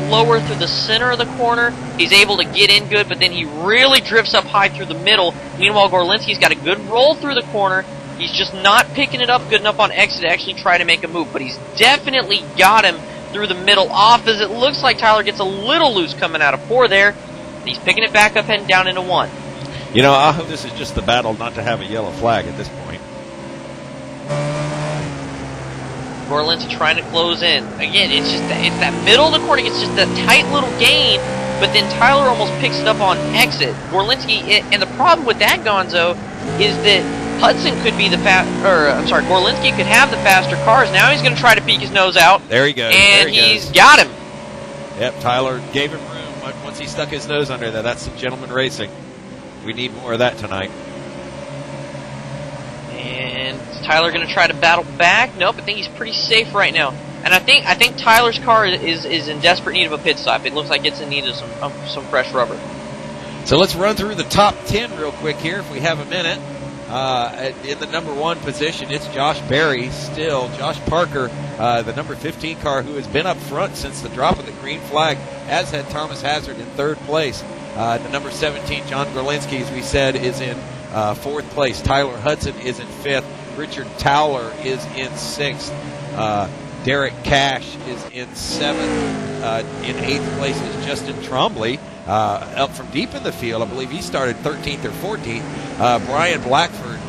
slower through the center of the corner. He's able to get in good, but then he really drifts up high through the middle. Meanwhile, Gorlinski's got a good roll through the corner. He's just not picking it up good enough on exit to actually try to make a move, but he's definitely got him through the middle off, as it looks like Tyler gets a little loose coming out of 4 there. And he's picking it back up, heading down into 1. You know, I hope this is just the battle not to have a yellow flag at this point. Gorlinski trying to close in. Again, it's that middle of the corner. It's just a tight little gain, but then Tyler almost picks it up on exit. Gorlinski, and the problem with that, Gonzo, is that Hudson could be Gorlinski could have the faster cars. Now he's going to try to peek his nose out. There he goes. And he's got him. Yep, Tyler gave him room once he stuck his nose under there. That's some gentleman racing. We need more of that tonight. And is Tyler going to try to battle back? Nope, I think he's pretty safe right now. And I think Tyler's car is in desperate need of a pit stop. It looks like it's in need of some fresh rubber. So let's run through the top 10 real quick here if we have a minute. In the number 1 position, it's Josh Berry still. Josh Parker, the number 15 car, who has been up front since the drop of the green flag, as had Thomas Hazard in 3rd place. The number 17, John Gorlinski, as we said, is in 4th place. Tyler Hudson is in 5th. Richard Towler is in 6th. Derek Cash is in 7th. In 8th place is Justin Trombley, up from deep in the field. I believe he started 13th or 14th. Brian Blackford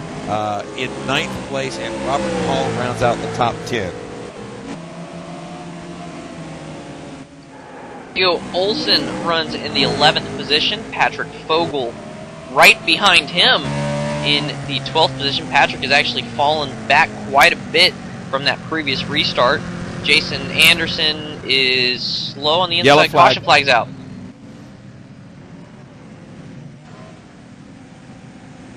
in 9th place, and Robert Hall rounds out the top 10. Theo Olson runs in the 11th position. Patrick Fogel right behind him in the 12th position. Patrick has actually fallen back quite a bit from that previous restart. Jason Anderson is slow on the inside. Yellow flag. Caution flag's out.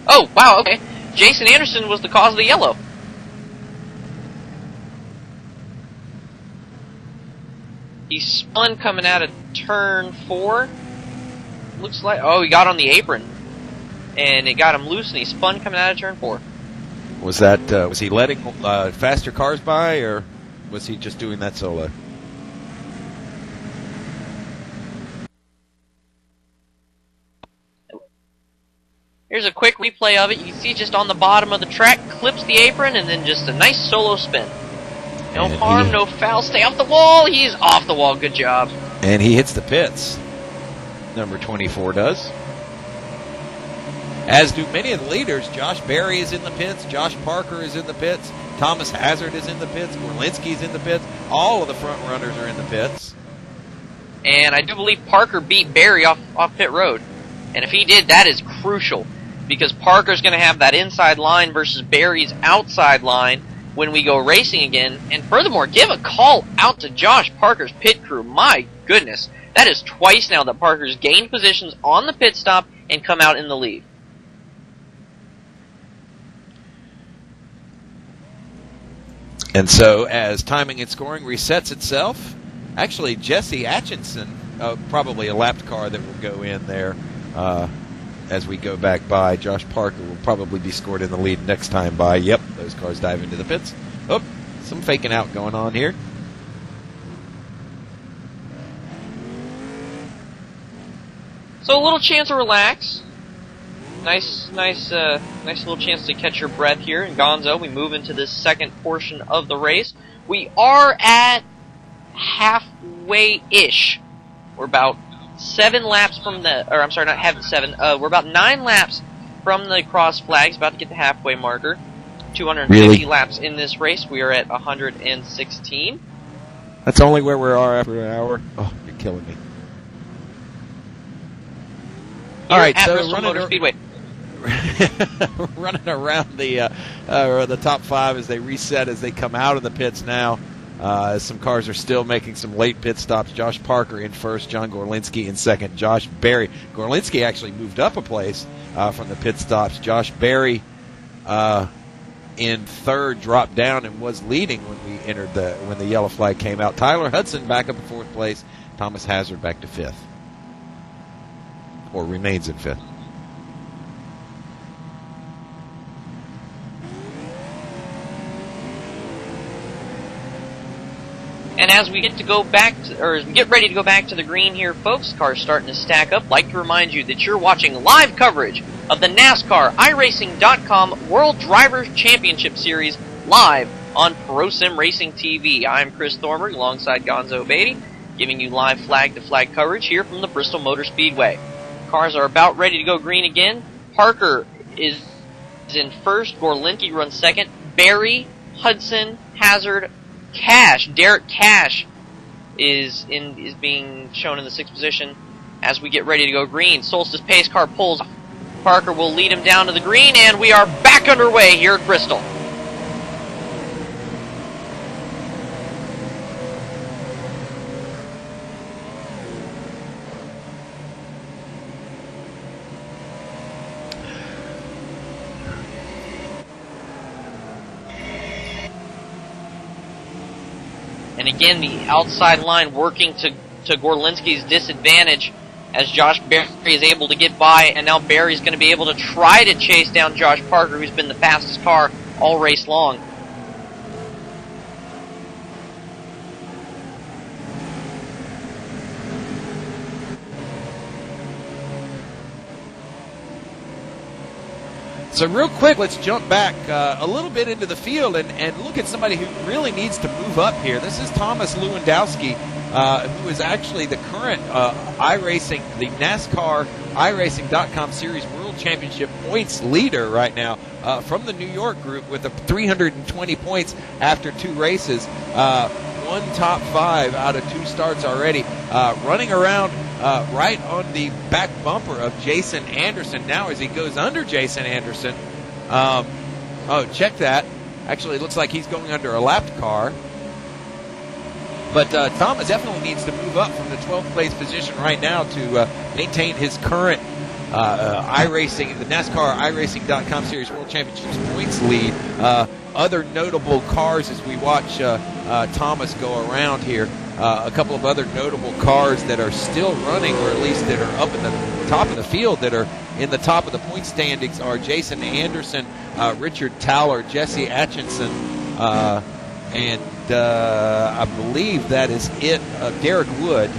Oh, wow, okay. Jason Anderson was the cause of the yellow. He spun coming out of turn 4. Looks like, oh, he got on the apron. And it got him loose, and he spun coming out of turn 4. Was that, was he letting faster cars by, or was he just doing that solo? Here's a quick replay of it. You can see just on the bottom of the track, clips the apron, and then just a nice solo spin. No And harm, no foul. Stay off the wall. He's off the wall. Good job. And he hits the pits. Number 24 does. As do many of the leaders. Josh Berry is in the pits. Josh Parker is in the pits. Thomas Hazard is in the pits. Gorlinski is in the pits. All of the front runners are in the pits. And I do believe Parker beat Berry off pit road. And if he did, that is crucial. Because Parker's going to have that inside line versus Berry's outside line when we go racing again. And furthermore, give a call out to Josh Parker's pit crew. My goodness. That is twice now that Parker's gained positions on the pit stop and come out in the lead. And so as timing and scoring resets itself, actually Jesse Atchison, probably a lapped car that will go in there as we go back by. Josh Parker will probably be scored in the lead next time by. Yep, those cars dive into the pits. Oh, some faking out going on here. So a little chance to relax. Nice little chance to catch your breath here in Gonzo. We move into this second portion of the race. We are at halfway-ish. We're about 7 laps from the, or I'm sorry, not half 7. We're about 9 laps from the cross flags, about to get the halfway marker. 250 Really? laps in this race. We are at 116. That's only where we are after an hour. Oh, you're killing me. All right, At so Bristol Motor Speedway. running around the top 5 as they reset, as they come out of the pits now. Some cars are still making some late pit stops. Josh Parker in first, John Gorlinski in second, Josh Berry. Gorlinski actually moved up a place from the pit stops. Josh Berry in third dropped down and was leading when we entered when the yellow flag came out. Tyler Hudson back up in fourth place. Thomas Hazard back to fifth, or remains in fifth. And as we get to go back to, or get ready to go back to the green here, folks, cars starting to stack up. Like to remind you that you're watching live coverage of the NASCAR iRacing.com World Drivers Championship Series live on ProSim Racing TV. I'm Chris Thornburg alongside Gonzo Beatty, giving you live flag-to-flag coverage here from the Bristol Motor Speedway. Cars are about ready to go green again. Parker is in first. Gorlinski runs second. Berry, Hudson, Hazard, Cash, Derek Cash is being shown in the 6th position as we get ready to go green. Solstice pace car pulls. Parker will lead him down to the green, and we are back underway here at Bristol. And again, the outside line working to Gorlinski's disadvantage as Josh Berry is able to get by, and now Berry's going to be able to try to chase down Josh Parker, who's been the fastest car all race long. So real quick, let's jump back a little bit into the field and look at somebody who really needs to move up here. This is Thomas Lewandowski, who is actually the current iRacing, the NASCAR iRacing.com Series World Championship points leader right now from the New York group with 320 points after 2 races. One top 5 out of 2 starts already. Running around right on the back bumper of Jason Anderson now as he goes under Jason Anderson. Oh, check that. Actually, it looks like he's going under a lapped car. But Thomas definitely needs to move up from the 12th place position right now to maintain his current iRacing, the NASCAR iRacing.com Series World Championships points lead. Other notable cars as we watch Thomas go around here. A couple of other notable cars that are still running, or at least that are up in the top of the field, that are in the top of the point standings, are Jason Anderson, Richard Towler, Jesse Atchison, and I believe that is it. Derek Wood.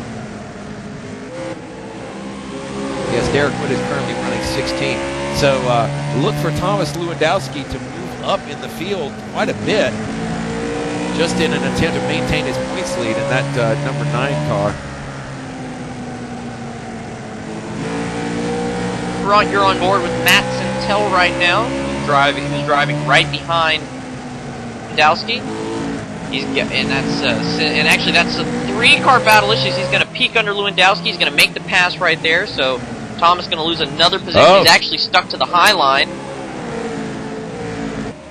Yes, Derek Wood is currently running 16. So look for Thomas Lewandowski to move up in the field quite a bit, just in an attempt to maintain his points lead in that number 9 car. Ron, you're on board with Matt Santel right now. He's driving right behind Lewandowski. And actually that's a 3-car battle issue. He's going to peek under Lewandowski. He's going to make the pass right there. So Thomas is going to lose another position. Oh. He's actually stuck to the high line.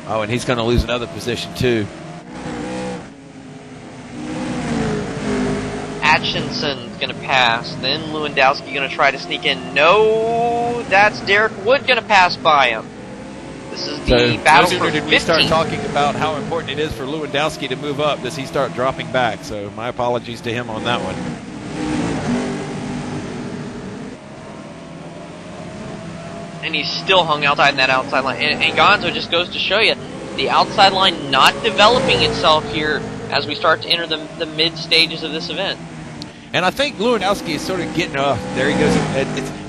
Oh, and he's going to lose another position too. Atchinson's going to pass. Then Lewandowski going to try to sneak in. No, that's Derek Wood going to pass by him. This is the battle for 15. Did we start talking about how important it is for Lewandowski to move up? Does he start dropping back? So my apologies to him on that one. And he's still hung outside in that outside line. And Gonzo just goes to show you the outside line not developing itself here as we start to enter the mid stages of this event. And I think Lewandowski is sort of getting, there he goes.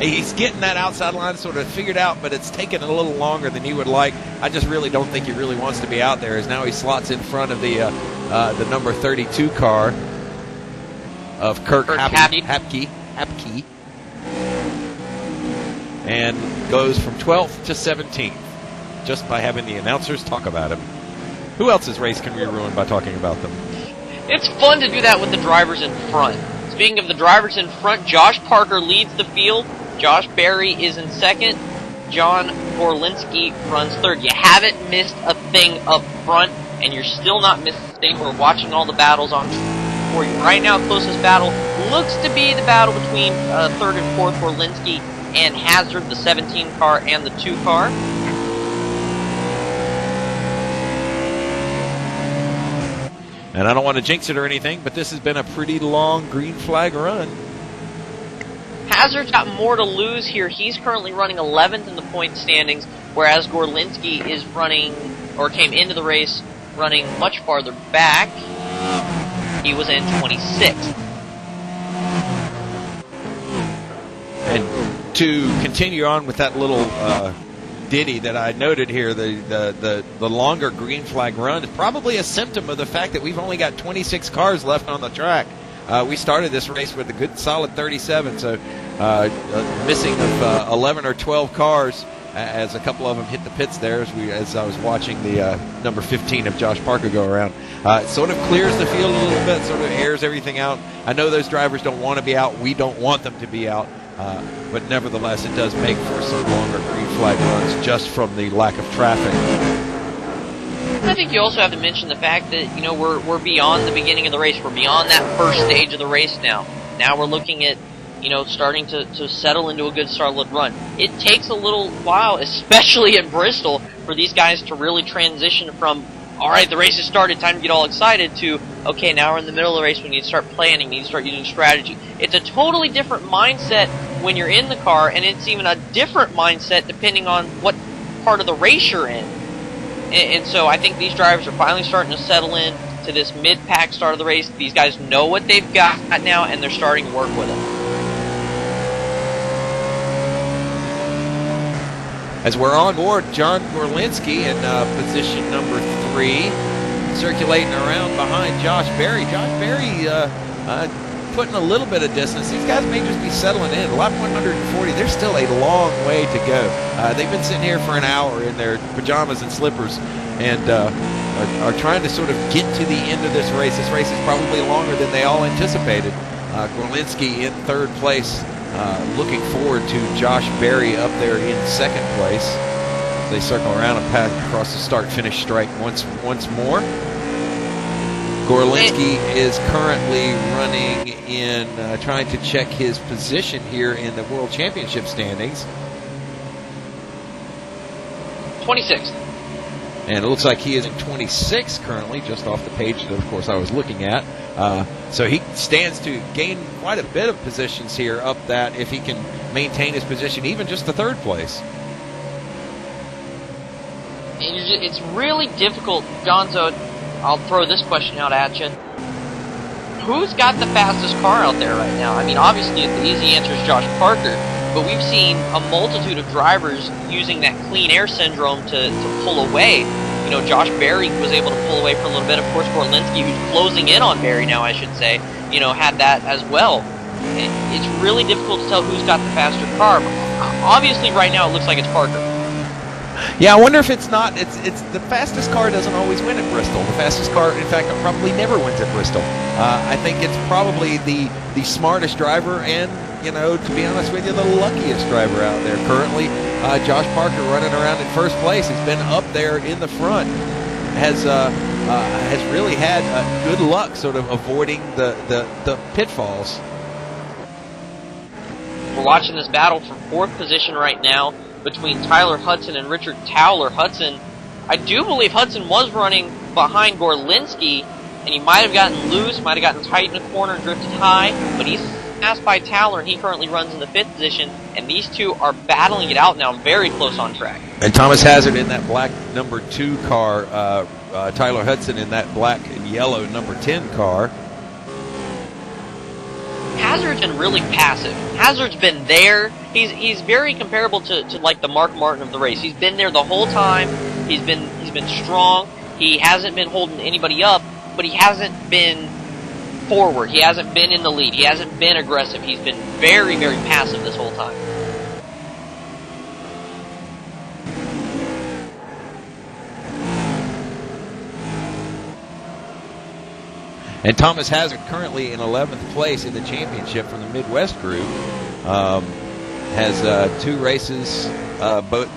He's getting that outside line sort of figured out, but it's taken a little longer than he would like. I just really don't think he really wants to be out there, as now he slots in front of the number 32 car of Kirk Hapke, and goes from 12th to 17th just by having the announcers talk about him. Who else's race can we ruin by talking about them? It's fun to do that with the drivers in front. Speaking of the drivers in front, Josh Parker leads the field. Josh Berry is in second. John Gorlinski runs third. You haven't missed a thing up front, and you're still not missing a thing. We're watching all the battles on for you. Right now, closest battle looks to be the battle between third and fourth Gorlinski and Hazard, the 17 car and the 2 car. And I don't want to jinx it or anything, but this has been a pretty long green flag run. Hazard's got more to lose here. He's currently running 11th in the point standings, whereas Gorlinski is running, or came into the race running much farther back. He was in 26th. And to continue on with that little ditty that I noted here, the longer green flag run is probably a symptom of the fact that we've only got 26 cars left on the track. We started this race with a good solid 37, so missing of 11 or 12 cars as a couple of them hit the pits there as I was watching the number 15 of Josh Parker go around. It sort of clears the field a little bit, sort of airs everything out. I know those drivers don't want to be out. We don't want them to be out. But nevertheless, it does make for some longer green flag runs just from the lack of traffic. I think you also have to mention the fact that, you know, we're beyond the beginning of the race. We're beyond that first stage of the race now. Now we're looking at, you know, starting to settle into a good starlit run. It takes a little while, especially in Bristol, for these guys to really transition from, all right, the race has started, time to get all excited, to, okay, now we're in the middle of the race, we need to start planning, we need to start using strategy. It's a totally different mindset when you're in the car, and it's even a different mindset depending on what part of the race you're in. And so I think these drivers are finally starting to settle in to this mid-pack start of the race. These guys know what they've got now, and they're starting to work with it. As we're on board, John Gorlinski in position number 3, circulating around behind Josh Berry. Josh Berry putting a little bit of distance. These guys may just be settling in. Lap 140, there's still a long way to go. They've been sitting here for an hour in their pajamas and slippers and are trying to sort of get to the end of this race. This race is probably longer than they all anticipated. Gorlinski in 3rd place. Looking forward to Josh Berry up there in 2nd place as they circle around and pass across the start-finish strike once more. Gorlinski is currently running in, trying to check his position here in the World Championship standings. 26th. And it looks like he is in 26 currently, just off the page that, of course, I was looking at. So he stands to gain quite a bit of positions here up that if he can maintain his position, even just the 3rd place. It's really difficult, Gonzo. I'll throw this question out at you. Who's got the fastest car out there right now? I mean, obviously, the easy answer is Josh Parker, but we've seen a multitude of drivers using that clean air syndrome to pull away. You know, Josh Berry was able to pull away for a little bit. Of course, Gorlinski, who's closing in on Berry now, I should say, you know, had that as well. It's really difficult to tell who's got the faster car. Obviously, right now, it looks like it's Parker. Yeah, I wonder if it's not. It's the fastest car doesn't always win at Bristol. The fastest car, in fact, probably never wins at Bristol. I think it's probably the smartest driver and, you know, to be honest with you, the luckiest driver out there currently. Josh Parker running around in 1st place. He's been up there in the front. Has really had good luck sort of avoiding the pitfalls. We're watching this battle for 4th position right now between Tyler Hudson and Richard Towler. Hudson, I do believe Hudson was running behind Gorlinski, and he might have gotten loose, might have gotten tight in the corner and drifted high, but he's passed by Towler, and he currently runs in the 5th position, and these two are battling it out now, very close on track. And Thomas Hazard in that black number 2 car, Tyler Hudson in that black and yellow number 10 car. Hazard's been really passive. Hazard's been there. He's very comparable to like the Mark Martin of the race. He's been there the whole time. He's been strong. He hasn't been holding anybody up, but he hasn't been forward. He hasn't been in the lead. He hasn't been aggressive. He's been very, very passive this whole time. And Thomas Hazard currently in 11th place in the championship from the Midwest group. Has 2 races,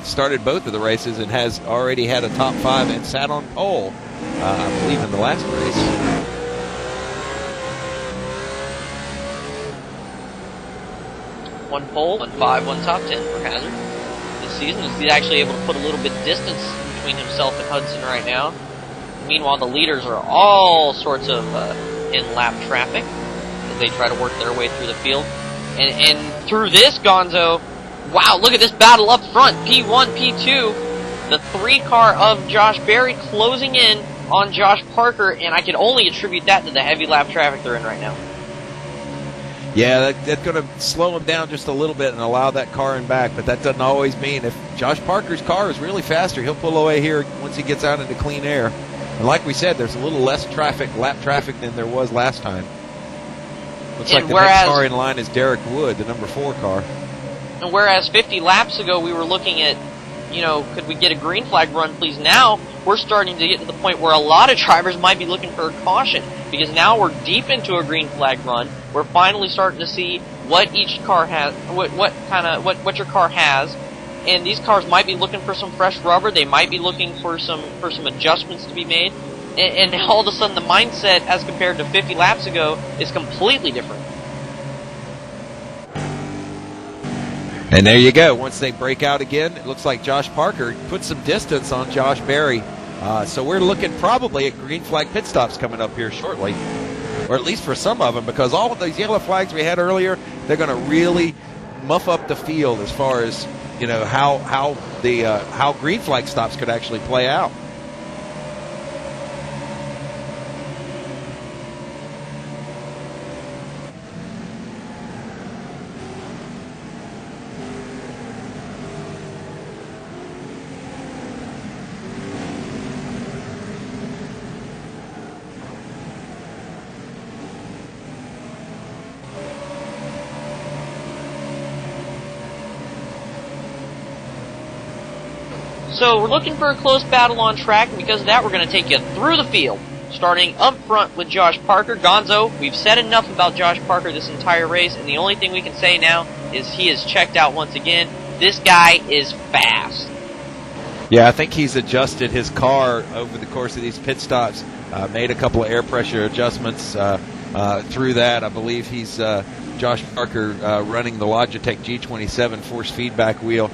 started both of the races, and has already had a top 5 and sat on pole, I believe, in the last race. One pole, 1-5, 1 top 10 for Hazard this season. He's actually able to put a little bit distance between himself and Hudson right now. Meanwhile, the leaders are all sorts of in-lap traffic as they try to work their way through the field. And through this, Gonzo, wow, look at this battle up front. P1, P2, the 3 car of Josh Berry closing in on Josh Parker, and I can only attribute that to the heavy lap traffic they're in right now. Yeah, that's going to slow him down just a little bit and allow that car in back, but that doesn't always mean if Josh Parker's car is really faster, he'll pull away here once he gets out into clean air. And like we said, there's a little less lap traffic than there was last time. Looks like the next car in line is Derek Wood, the number 4 car. And whereas 50 laps ago we were looking at, you know, could we get a green flag run, please? Now we're starting to get to the point where a lot of drivers might be looking for a caution, because now we're deep into a green flag run. We're finally starting to see what each car has, what your car has, and these cars might be looking for some fresh rubber. They might be looking for some adjustments to be made, and all of a sudden the mindset as compared to 50 laps ago is completely different. And there you go. Once they break out again, it looks like Josh Parker put some distance on Josh Berry. So we're looking probably at green flag pit stops coming up here shortly, or at least for some of them, because all of those yellow flags we had earlier, they're going to really muff up the field as far as, you know, how green flag stops could actually play out. So we're looking for a close battle on track, and because of that, we're going to take you through the field. Starting up front with Josh Parker. Gonzo, we've said enough about Josh Parker this entire race, and the only thing we can say now is he is checked out once again. This guy is fast. Yeah, I think he's adjusted his car over the course of these pit stops, made a couple of air pressure adjustments through that. I believe he's Josh Parker running the Logitech G27 force feedback wheel,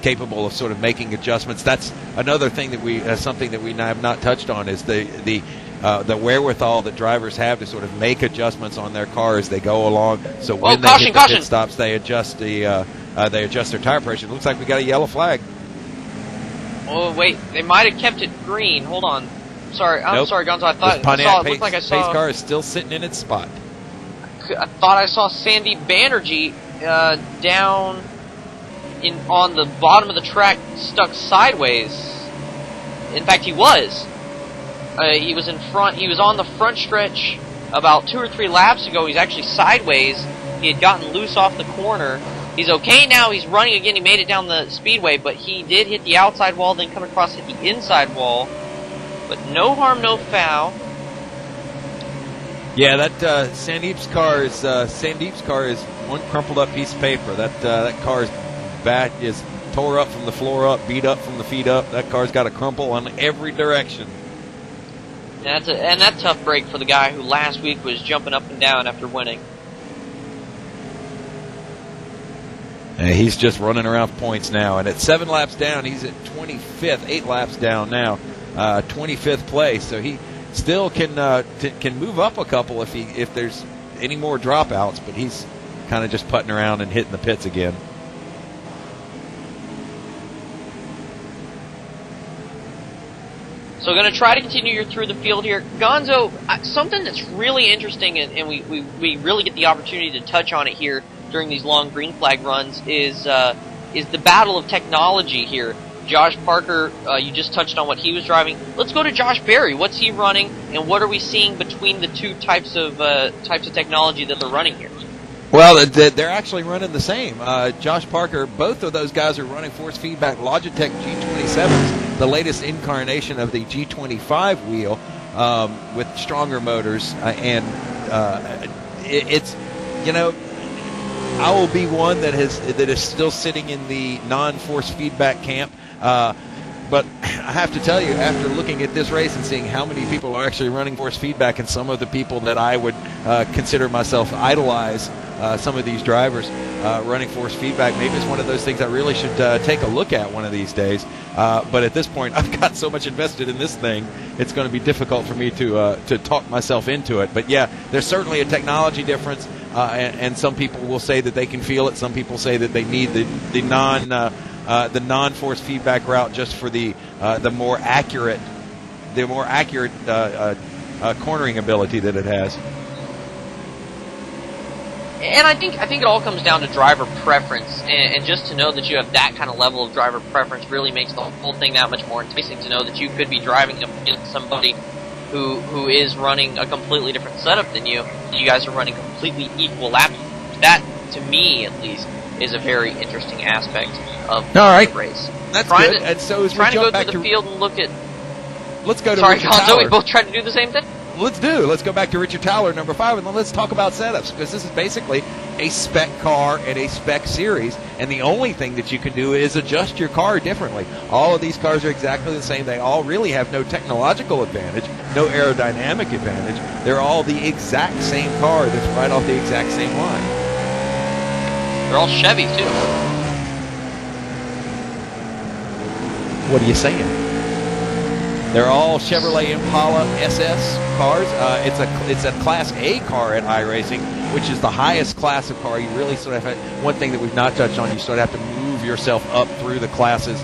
capable of sort of making adjustments. That's another thing that we, something that we have not touched on, is the wherewithal that drivers have to sort of make adjustments on their car as they go along. So when they hit the pit stops, they adjust their tire pressure. It looks like we got a yellow flag. Oh wait, they might have kept it green. Hold on. Sorry, I'm sorry, Gonzo. I thought it looked like I saw. Pace car is still sitting in its spot. I thought I saw Sandy Banerjee down on the bottom of the track, stuck sideways. In fact, he was. He was in front. He was on the front stretch about 2 or 3 laps ago. He's actually sideways. He had gotten loose off the corner. He's okay now. He's running again. He made it down the speedway, but he did hit the outside wall, then come across, hit the inside wall. But no harm, no foul. Yeah, that Sandeep's car is one crumpled up piece of paper. That car's back is tore up from the floor up, beat up from the feet up. That car's got a crumple on every direction. And that's tough break for the guy who last week was jumping up and down after winning. And he's just running around points now, and at 7 laps down, he's at 25th, 8 laps down now, 25th place. So he still can move up a couple if there's any more dropouts, but he's kind of just putting around and hitting the pits again. So going to try to continue your through the field here. Gonzo, something that's really interesting, and we really get the opportunity to touch on it here during these long green flag runs, is the battle of technology here. Josh Parker, you just touched on what he was driving. Let's go to Josh Berry. What's he running, and what are we seeing between the two types of technology that they're running here? Well, they're actually running the same. Josh Parker, both of those guys are running force feedback Logitech G27s, the latest incarnation of the G25 wheel, with stronger motors, and it's, you know, I will be one that is still sitting in the non-force feedback camp. But I have to tell you, after looking at this race and seeing how many people are actually running force feedback, and some of the people that I would consider myself idolize, some of these drivers running force feedback, maybe it's one of those things I really should take a look at one of these days. But at this point, I've got so much invested in this thing, it's going to be difficult for me to talk myself into it. But yeah, there's certainly a technology difference, and some people will say that they can feel it. Some people say that they need the non-force feedback route just for the more accurate cornering ability that it has. And I think it all comes down to driver preference, and just to know that you have that kind of level of driver preference really makes the whole thing that much more enticing, to know that you could be driving against somebody who is running a completely different setup than you. You guys are running completely equal laps. That, to me at least, is a very interesting aspect of the race. That's good. And so as we trying to jump go back through the field and look at... Let's go to Sorry, Richard Gonzo, Towler. we both tried to do the same thing? Let's go back to Richard Towler, number 5, and then let's talk about setups, because this is basically a spec car and a spec series, and the only thing that you can do is adjust your car differently. All of these cars are exactly the same. They all really have no technological advantage, no aerodynamic advantage. They're all the exact same car that's right off the exact same line. They're all Chevys, too. What are you saying? They're all Chevrolet Impala SS cars. It's a Class A car at iRacing, which is the highest class of car. You really sort of have, one thing that we've not touched on, you sort of have to move yourself up through the classes.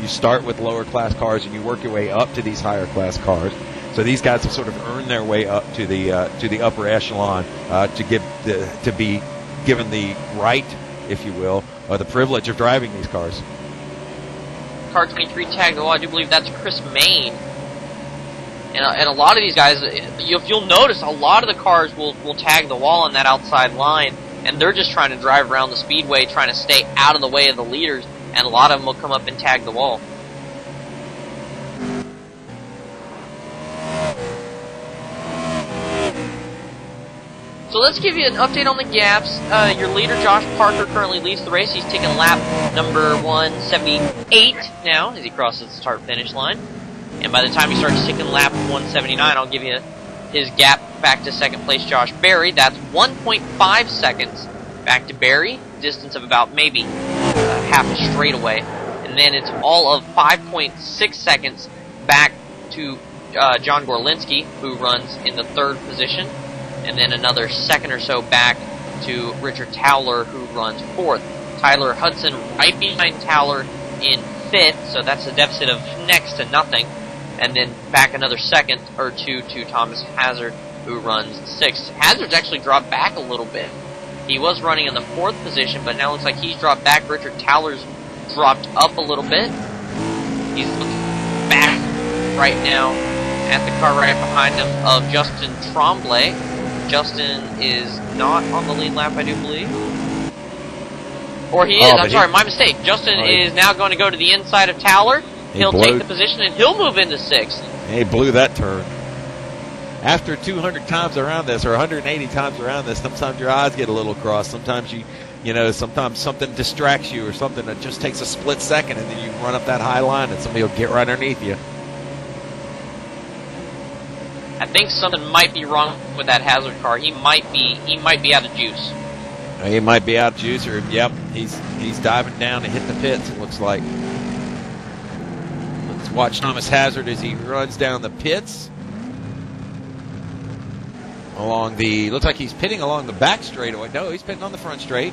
You start with lower class cars and you work your way up to these higher class cars. So these guys have sort of earned their way up to the upper echelon to be given the right, if you will, or the privilege of driving these cars. Car 23 tagged the wall. I do believe that's Chris Main. And a lot of these guys, if you'll notice, a lot of the cars will tag the wall on that outside line, and they're just trying to drive around the speedway, trying to stay out of the way of the leaders. and a lot of them will come up and tag the wall. So let's give you an update on the gaps. Your leader, Josh Parker, currently leads the race. He's taking lap number 178 now as he crosses the start-finish line. And by the time he starts taking lap 179, I'll give you his gap back to second place, Josh Berry. That's 1.5 seconds back to Berry, distance of about maybe half a straightaway. And then it's all of 5.6 seconds back to John Gorlinski, who runs in the third position. And then another second or so back to Richard Towler, who runs fourth. Tyler Hudson right behind Towler in fifth, so that's a deficit of next to nothing. And then back another second or two to Thomas Hazard, who runs sixth. Hazard's actually dropped back a little bit. He was running in the fourth position, but now it looks like he's dropped back. Richard Towler's dropped up a little bit. He's back right now at the car right behind him of Justin Tremblay. Justin is not on the lead lap, I do believe. Or he is, I'm sorry, my mistake. Justin is now going to go to the inside of Towler. He'll take the position and he'll move into sixth. He blew that turn. After 200 times around this, or 180 times around this, sometimes your eyes get a little crossed. Sometimes sometimes something distracts you or something that just takes a split second, and then you run up that high line and somebody will get right underneath you. I think something might be wrong with that Hazard car. He might be out of juice. He might be out of juice, or yep, he's diving down to hit the pits. It looks like. Let's watch Thomas Hazard as he runs down the pits. Looks like he's pitting along the back straightaway. No, he's pitting on the front straight.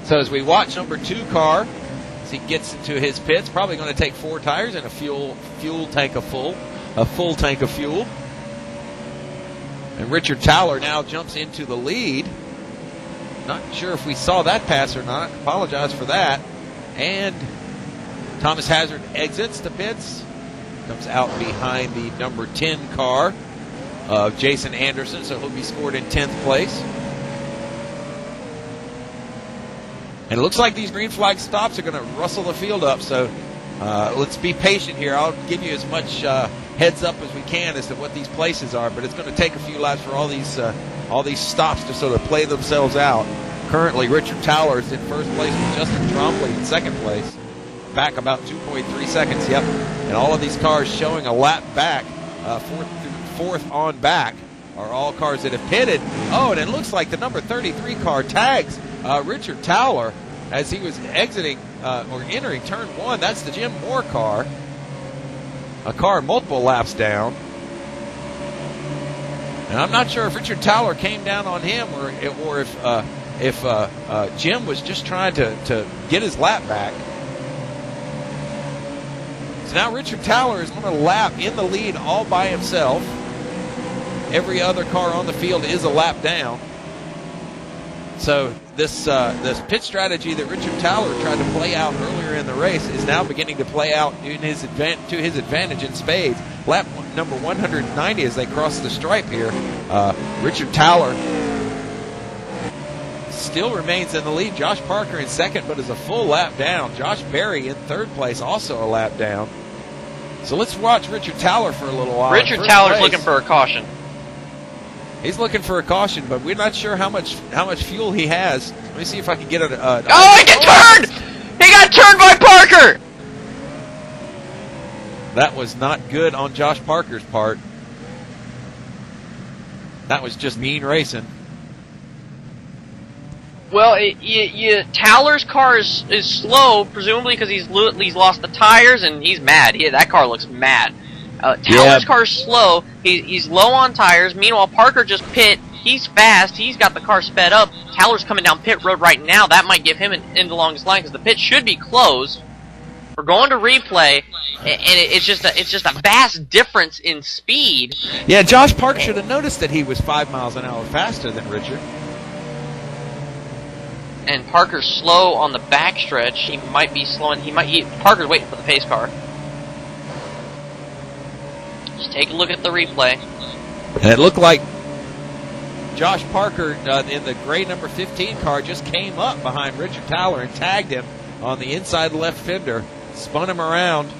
So as we watch number 2 car, as he gets into his pits, probably going to take 4 tires and a full tank of fuel. And Richard Towler now jumps into the lead. Not sure if we saw that pass or not. Apologize for that. And Thomas Hazard exits the pits. Comes out behind the number 10 car of Jason Anderson, so he'll be scored in 10th place. And it looks like these green flag stops are going to rustle the field up, so let's be patient here. I'll give you as much heads up as we can as to what these places are, but it's going to take a few laps for all these stops to sort of play themselves out. Currently, Richard Towler is in first place with Justin Trombley in second place. Back about 2.3 seconds, yep. And all of these cars showing a lap back, fourth on back, are all cars that have pitted. Oh, and it looks like the number 33 car tags Richard Towler as he was exiting or entering turn 1. That's the Jim Moore car, a car multiple laps down. And I'm not sure if Richard Towler came down on him or if Jim was just trying to get his lap back. So now Richard Towler is on a lap in the lead all by himself. Every other car on the field is a lap down. So this pit strategy that Richard Towler tried to play out earlier in the race is now beginning to play out to his advantage in spades. Lap number 190 as they cross the stripe here. Richard Towler still remains in the lead. Josh Parker in second, but is a full lap down. Josh Berry in third place, also a lap down. So let's watch Richard Towler for a little while. Richard Towler's looking for a caution. He's looking for a caution, but we're not sure how much fuel he has. Let me see if I can get it. He got turned! He got turned by Parker! That was not good on Josh Parker's part. That was just mean racing. Well, Towler's car is slow, presumably because he's lost the tires and he's mad. That car looks mad. Towler's car is slow. He's low on tires. Meanwhile, Parker just pit. He's fast. He's got the car sped up. Towler's coming down pit road right now. That might give him an in the longest line because the pit should be closed. We're going to replay, and it's just a vast difference in speed. Yeah, Josh Parker should have noticed that he was 5 miles an hour faster than Richard. And Parker's slow on the backstretch. He might be slowing. Parker's waiting for the pace car. Just take a look at the replay. And it looked like Josh Parker in the gray number 15 car just came up behind Richard Towler and tagged him on the inside left fender, spun him around.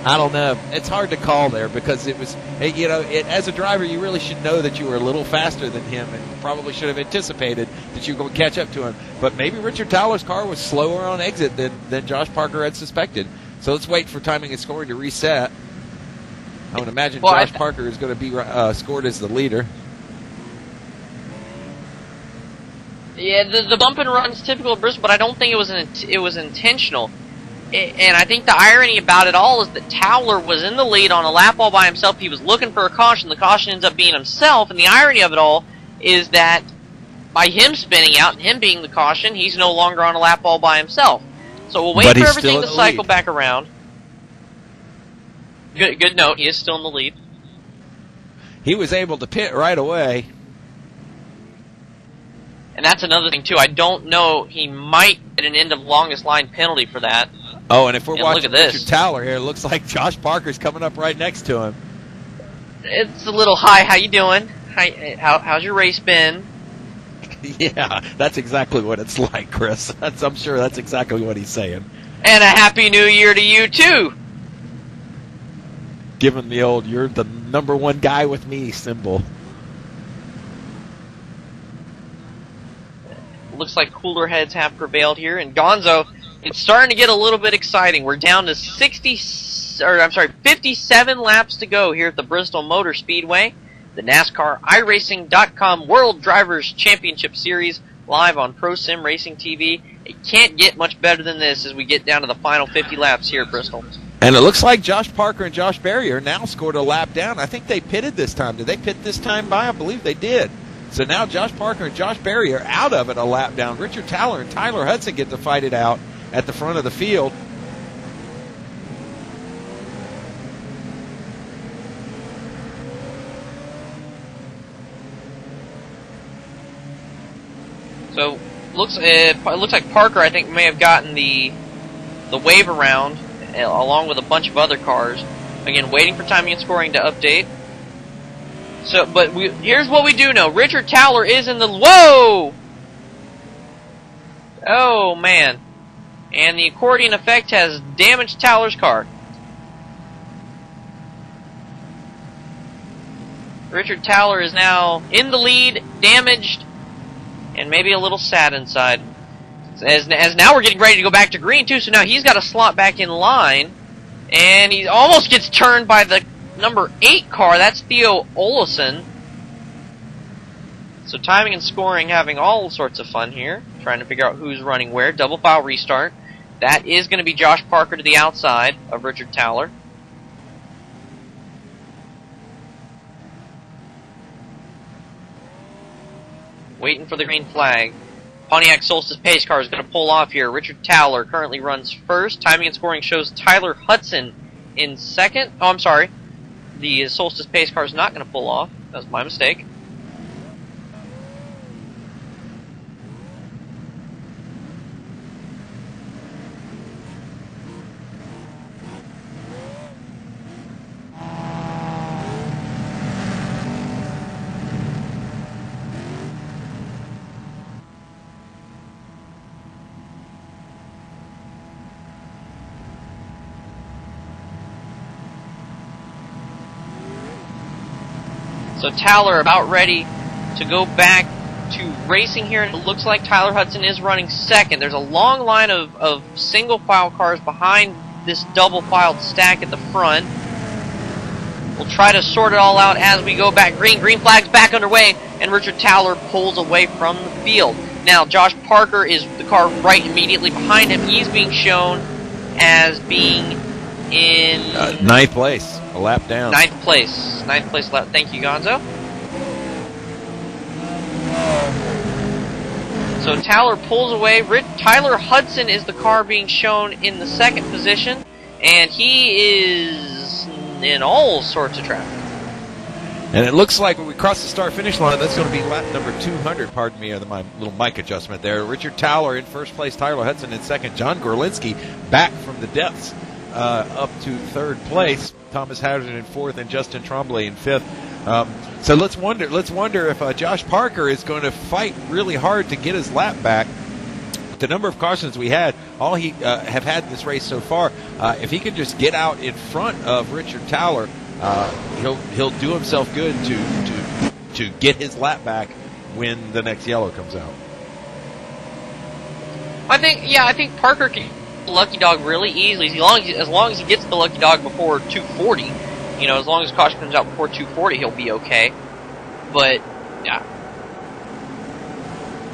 I don't know. It's hard to call there because it was, you know, as a driver, you really should know that you were a little faster than him and probably should have anticipated that you were going to catch up to him. But maybe Richard Towler's car was slower on exit than Josh Parker had suspected. So let's wait for timing and scoring to reset. I would imagine Josh Parker is going to be scored as the leader. Yeah, the bump and run is typical of Bristol, but I don't think it was intentional. And I think the irony about it all is that Towler was in the lead on a lap all by himself. He was looking for a caution. The caution ends up being himself. And the irony of it all is that by him spinning out and him being the caution, he's no longer on a lap all by himself. So we'll wait for everything to cycle back around. Good note. He is still in the lead. He was able to pit right away. And that's another thing, too. I don't know. He might get an end of longest line penalty for that. Oh, and if we're watching Richard Towler here, it looks like Josh Parker's coming up right next to him. It's a little, hi, how you doing? How's your race been? Yeah, that's exactly what it's like, Chris. I'm sure that's exactly what he's saying. And a Happy New Year to you, too. Give him the old, you're the number one guy with me symbol. Looks like cooler heads have prevailed here. And Gonzo, it's starting to get a little bit exciting. We're down to 57 laps to go here at the Bristol Motor Speedway. The NASCAR iRacing.com World Drivers Championship Series live on Pro Sim Racing TV. It can't get much better than this as we get down to the final 50 laps here at Bristol. And it looks like Josh Parker and Josh Berrier now scored a lap down. I think they pitted this time. Did they pit this time by? I believe they did. So now Josh Parker and Josh Berrier are out of it a lap down. Richard Towler and Tyler Hudson get to fight it out at the front of the field. So it looks like Parker, I think, may have gotten the wave around along with a bunch of other cars. Again, waiting for timing and scoring to update. So, but here's what we do know: Richard Towler is in the whoa. Oh man, and the accordion effect has damaged Towler's car. Richard Towler is now in the lead, damaged, and maybe a little sad inside. As now we're getting ready to go back to green too, so now he's got to slot back in line, and he almost gets turned by the number 8 car. That's Theo Olesen. So timing and scoring, having all sorts of fun here, trying to figure out who's running where. Double file restart. That is going to be Josh Parker to the outside of Richard Towler. Waiting for the green flag. Pontiac Solstice pace car is going to pull off here. Richard Towler currently runs first. Timing and scoring shows Tyler Hudson in second. Oh, I'm sorry. The Solstice pace car is not going to pull off. That was my mistake. So Towler about ready to go back to racing here, and it looks like Tyler Hudson is running second. There's a long line of single file cars behind this double filed stack at the front. We'll try to sort it all out as we go back. Green flag's back underway, and Richard Towler pulls away from the field. Now Josh Parker is the car right immediately behind him. He's being shown as being in 9th place. A lap down. 9th place. 9th place lap. Thank you, Gonzo. So Towler pulls away. Tyler Hudson is the car being shown in the second position. And he is in all sorts of traffic. And it looks like when we cross the start-finish line, that's going to be lap number 200. Pardon me, my little mic adjustment there. Richard Towler in first place. Tyler Hudson in second. John Gorlinski back from the depths up to 3rd place. Thomas Hauser in 4th and Justin Tremblay in 5th. So let's wonder if Josh Parker is going to fight really hard to get his lap back. The number of cautions we had, all he have had in this race so far, if he can just get out in front of Richard Towler, he'll do himself good to get his lap back when the next yellow comes out. I think Parker can get the lucky dog really easily as long as he gets the lucky dog before 240. You know, as long as caution comes out before 240, he'll be okay. But yeah,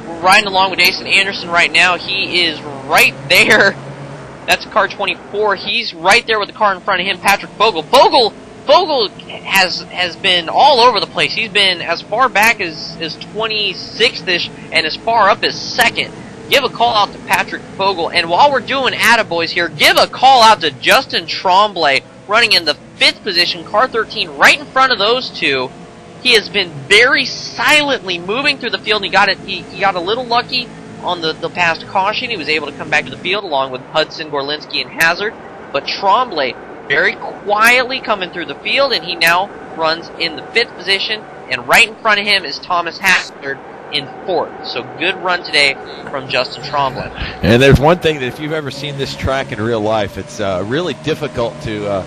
we're riding along with Jason Anderson right now. He is right there. That's car 24. He's right there with the car in front of him, Patrick Bogle. Bogle has been all over the place. He's been as far back as 26th-ish and as far up as 2nd. Give a call out to Patrick Bogle. And while we're doing attaboys here, give a call out to Justin Tremblay, running in the 5th position, car 13, right in front of those two. He has been very silently moving through the field. He got a little lucky on the past caution. He was able to come back to the field along with Hudson, Gorlinski, and Hazard. But Tremblay very quietly coming through the field, and he now runs in the 5th position. And right in front of him is Thomas Hazard in 4th. So good run today from Justin Tremblay. And there's one thing that if you've ever seen this track in real life, it's really difficult to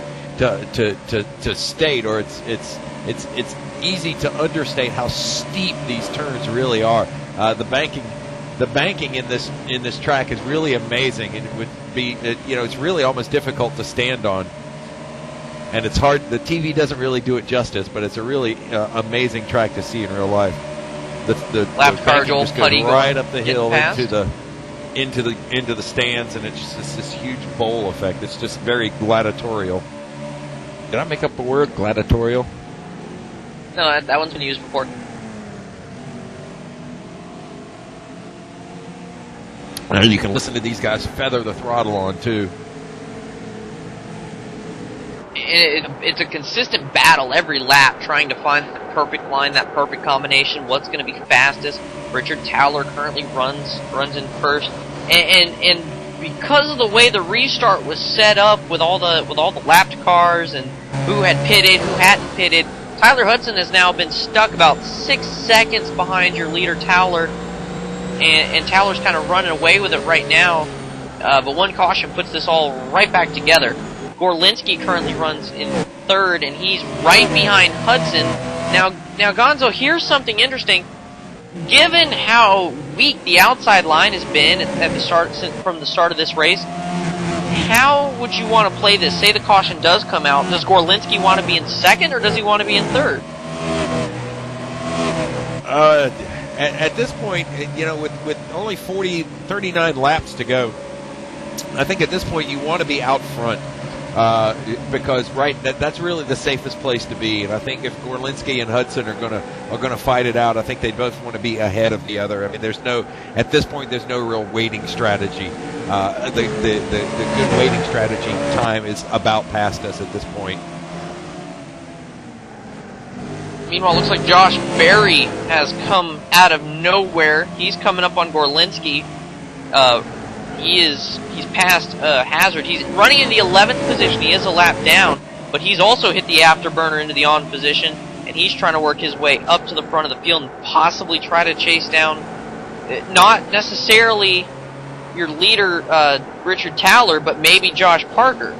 state, or it's easy to understate how steep these turns really are. The banking in this track is really amazing. It would be, it's really almost difficult to stand on, and it's hard. The TV doesn't really do it justice, but it's a really amazing track to see in real life. The lap car Joel just goes Putty right up the hill past. into the stands, and it's just this huge bowl effect. It's just very gladiatorial. Did I make up the word gladiatorial? No, that one's been used before. And you can listen to these guys feather the throttle on too. It's a consistent battle every lap, trying to find that perfect line, that perfect combination. What's going to be fastest? Richard Towler currently runs in 1st, and because of the way the restart was set up with all the lapped cars and who had pitted, who hadn't pitted, Tyler Hudson has now been stuck about 6 seconds behind your leader Towler, and Towler's kind of running away with it right now. But one caution puts this all right back together. Gorlinski currently runs in 3rd, and he's right behind Hudson. Now, Gonzo, here's something interesting. Given how weak the outside line has been from the start of this race, how would you want to play this? Say the caution does come out. Does Gorlinski want to be in 2nd, or does he want to be in 3rd? At this point, with only 39 laps to go, I think at this point you want to be out front. Because that's really the safest place to be, and I think if Gorlinski and Hudson are gonna fight it out, I think they both want to be ahead of the other. I mean, at this point there's no real waiting strategy. The good waiting strategy time is about past us at this point. Meanwhile, it looks like Josh Berry has come out of nowhere. He's coming up on Gorlinski. He's passed Hazard. He's running in the 11th position. He is a lap down, but he's also hit the afterburner into the on position, and he's trying to work his way up to the front of the field and possibly try to chase down, not necessarily your leader, Richard Towler, but maybe Josh Parker.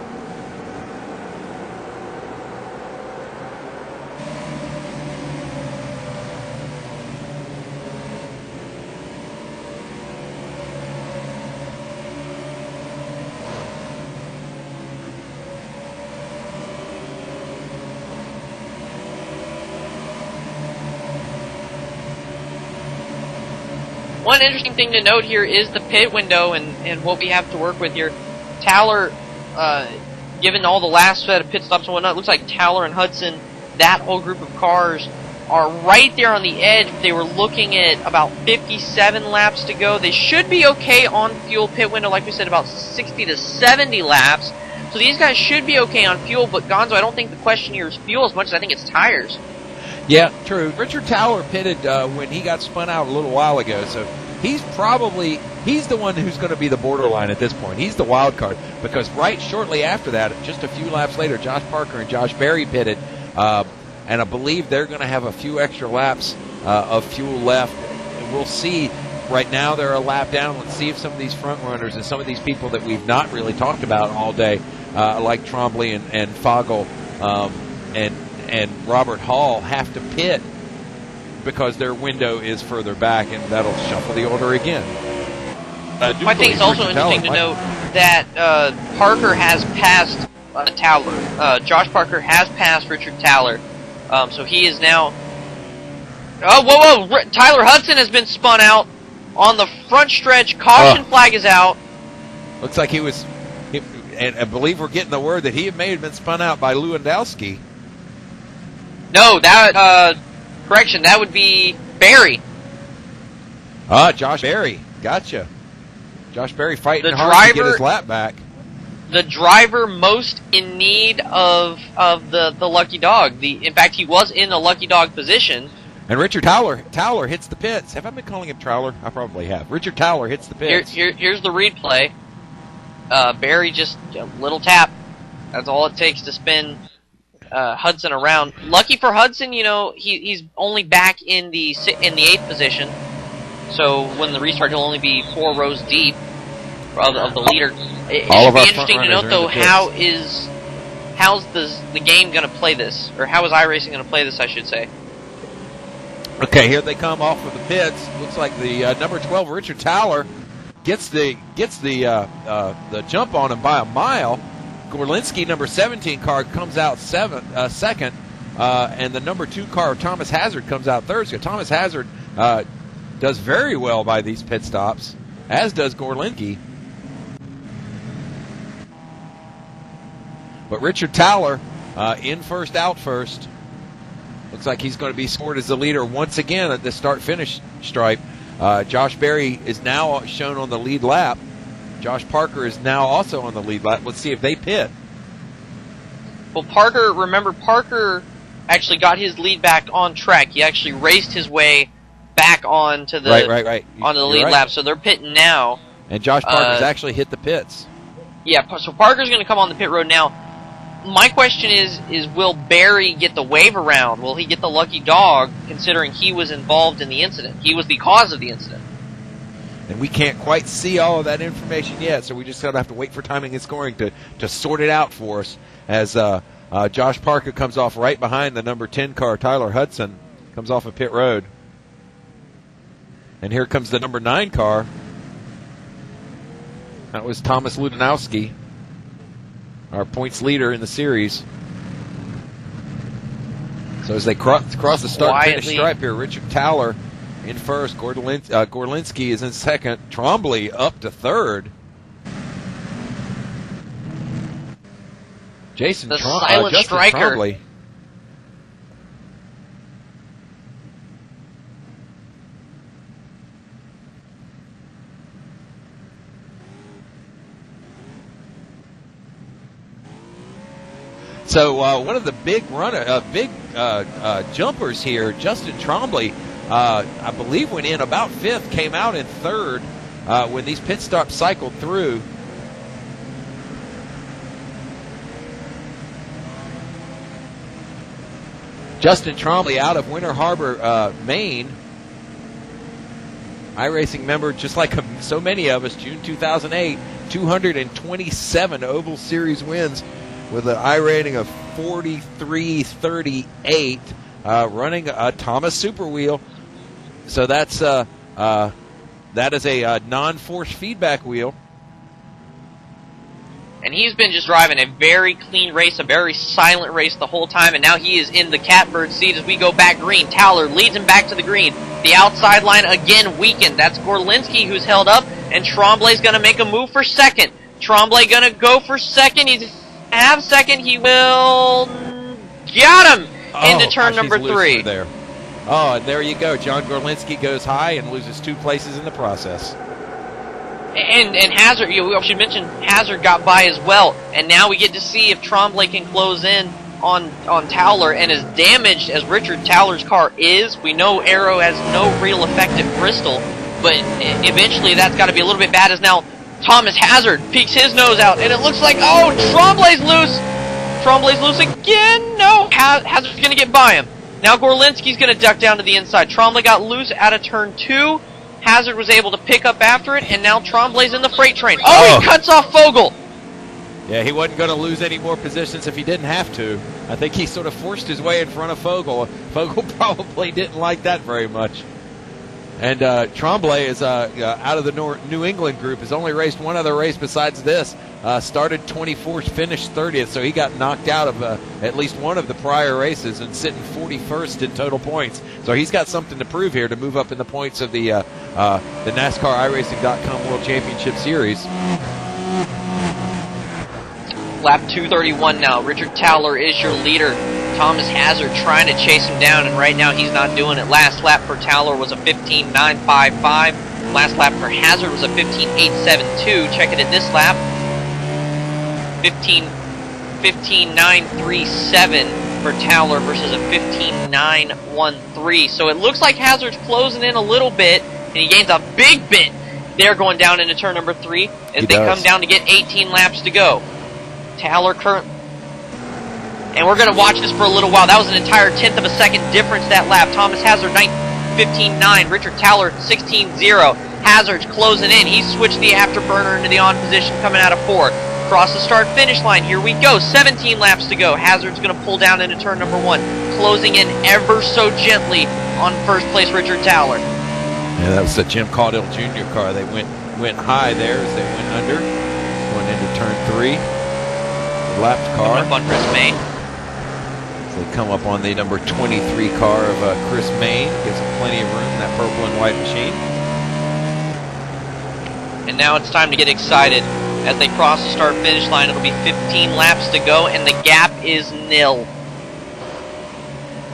One interesting thing to note here is the pit window and what we have to work with here. Towler, given all the last set of pit stops and whatnot, it looks like Towler and Hudson, that whole group of cars, are right there on the edge. They were looking at about 57 laps to go. They should be okay on fuel pit window, like we said, about 60 to 70 laps. So these guys should be okay on fuel, but Gonzo, I don't think the question here is fuel as much as I think it's tires. Yeah, true. Richard Towler pitted when he got spun out a little while ago, so he's the one who's going to be the borderline at this point. He's the wild card, because right shortly after that, just a few laps later, Josh Parker and Josh Berry pitted. and I believe they're going to have a few extra laps of fuel left. And we'll see. Right now they're a lap down. Let's see if some of these front runners and some of these people that we've not really talked about all day, like Trombley and Fogel and Robert Hall, have to pit because their window is further back, and that'll shuffle the order again. I think it's also interesting to note that Parker has passed Towler. Josh Parker has passed Richard Towler, so he is now... Oh, whoa! Tyler Hudson has been spun out on the front stretch. Caution flag is out. Looks like he was... And I believe we're getting the word that he may have been spun out by Lewandowski. No, that... correction, that would be Barry. Josh Berry. Gotcha. Josh Berry fighting hard to get his lap back. The driver most in need of the lucky dog. In fact, he was in a lucky dog position. And Richard Towler hits the pits. Have I been calling him Towler? I probably have. Richard Towler hits the pits. Here's the replay. Barry just a little tap. That's all it takes to spin Hudson around. Lucky for Hudson, he's only back in the 8th position. So when the restart, he'll only be 4 rows deep of the leader. It should be interesting to note, though, how's the game going to play this, or how is iRacing going to play this, I should say. Okay, here they come off of the pits. Looks like the number 12 Richard Towler gets the jump on him by a mile. Gorlinski, number 17 car, comes out second, and the number 2 car, Thomas Hazard, comes out third. So Thomas Hazard does very well by these pit stops, as does Gorlinski. But Richard Towler in first, out first. Looks like he's going to be scored as the leader once again at the start-finish stripe. Josh Berry is now shown on the lead lap. Josh Parker is now also on the lead lap. Let's see if they pit. Well, Parker actually got his lead back on track. He actually raced his way back onto the onto the lead lap. So they're pitting now. And Josh Parker's actually hit the pits. Yeah, so Parker's going to come on the pit road now. My question is will Barry get the wave around? Will he get the lucky dog, considering he was involved in the incident? He was the cause of the incident. And we can't quite see all of that information yet, so we just have to wait for timing and scoring to sort it out for us as Josh Parker comes off right behind the number 10 car, Tyler Hudson, comes off of pit road. And here comes the number 9 car. That was Thomas Lewandowski, our points leader in the series. So as they cross the start-finish stripe here, Richard Towler in first, Gorlinski is in second, Trombley up to third. Justin striker. Trombley. So one of the big jumpers here, Justin Trombley, I believe went in about 5th, came out in 3rd when these pit stops cycled through. Justin Trombley out of Winter Harbor, Maine. iRacing member, just like so many of us, June 2008, 227 Oval Series wins with an I rating of 43.38, running a Thomas Super Wheel. So that is a non-force feedback wheel. And he's been just driving a very clean race, a very silent race the whole time, and now he is in the catbird seat as we go back green. Towler leads him back to the green. The outside line again weakened. That's Gorlinski who's held up, and Trombley's going to make a move for second. Trombley going to go for second. He's have second. He will get him into turn number 3. There. Oh, and there you go. John Gorlinski goes high and loses 2 places in the process. And Hazard, we should mention, Hazard got by as well. And now we get to see if Trombley can close in on Towler. And as damaged as Richard Towler's car is, we know Aero has no real effect at Bristol. But eventually that's got to be a little bit bad as now Thomas Hazard peeks his nose out. And it looks like, oh, Trombley's loose. Tremblay's loose again. No, Hazard's going to get by him. Now Gorlinski's going to duck down to the inside. Tremblay got loose out of turn 2. Hazard was able to pick up after it, and now Tremblay's in the freight train. Oh, he cuts off Fogel. Yeah, he wasn't going to lose any more positions if he didn't have to. I think he sort of forced his way in front of Fogel. Fogel probably didn't like that very much. And Tremblay is out of the New England group, has only raced one other race besides this. Started 24th, finished 30th, so he got knocked out of at least one of the prior races and sitting 41st in total points. So he's got something to prove here to move up in the points of the NASCAR iRacing.com World Championship Series. Lap 231 now. Richard Towler is your leader. Thomas Hazard trying to chase him down, and right now he's not doing it. Last lap for Towler was a 15.955. Last lap for Hazard was a 15.872. Check it at this lap. 15.937 for Towler versus a 15.913. So it looks like Hazard's closing in a little bit, and he gains a big bit there going down into turn number 3 as they come down to get 18 laps to go. Towler and we're going to watch this for a little while. That was an entire tenth of a second difference that lap. Thomas Hazard 15.9, Richard Towler 16.0. Hazard's closing in. He switched the afterburner into the on position coming out of 4. Across the start finish line. Here we go. 17 laps to go. Hazard's going to pull down into turn number 1, closing in ever so gently on first place Richard Towler. Yeah, that was the Jim Caudill Jr. car. They went high there as they went under, going into turn 3. Lapped car. Coming up on Chris Main. So they come up on the number 23 car of Chris Main. Gives him plenty of room, that purple and white machine. And now it's time to get excited. As they cross the start-finish line, it'll be 15 laps to go, and the gap is 0.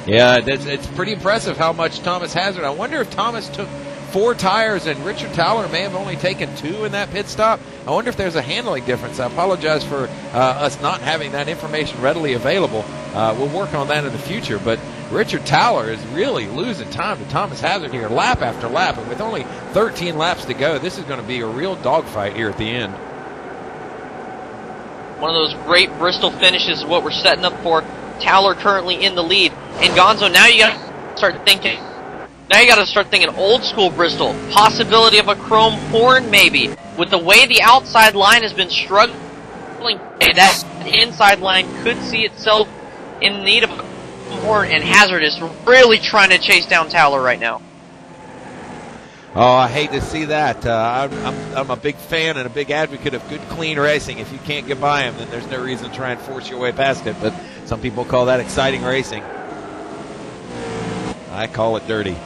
Yeah, it's pretty impressive how much Thomas Hazard. I wonder if Thomas took 4 tires and Richard Towler may have only taken 2 in that pit stop. I wonder if there's a handling difference. I apologize for us not having that information readily available. We'll work on that in the future, but Richard Towler is really losing time to Thomas Hazard here, lap after lap, and with only 13 laps to go, this is going to be a real dogfight here at the end. One of those great Bristol finishes is what we're setting up for. Towler currently in the lead. And Gonzo, now you got to start thinking. Now you got to start thinking old school Bristol. Possibility of a chrome horn, maybe. With the way the outside line has been struggling, that inside line could see itself in need of a horn. And Hazard is really trying to chase down Towler right now. Oh, I hate to see that. I'm a big fan and a big advocate of good, clean racing. If you can't get by him, then there's no reason to try and force your way past it. But some people call that exciting racing. I call it dirty.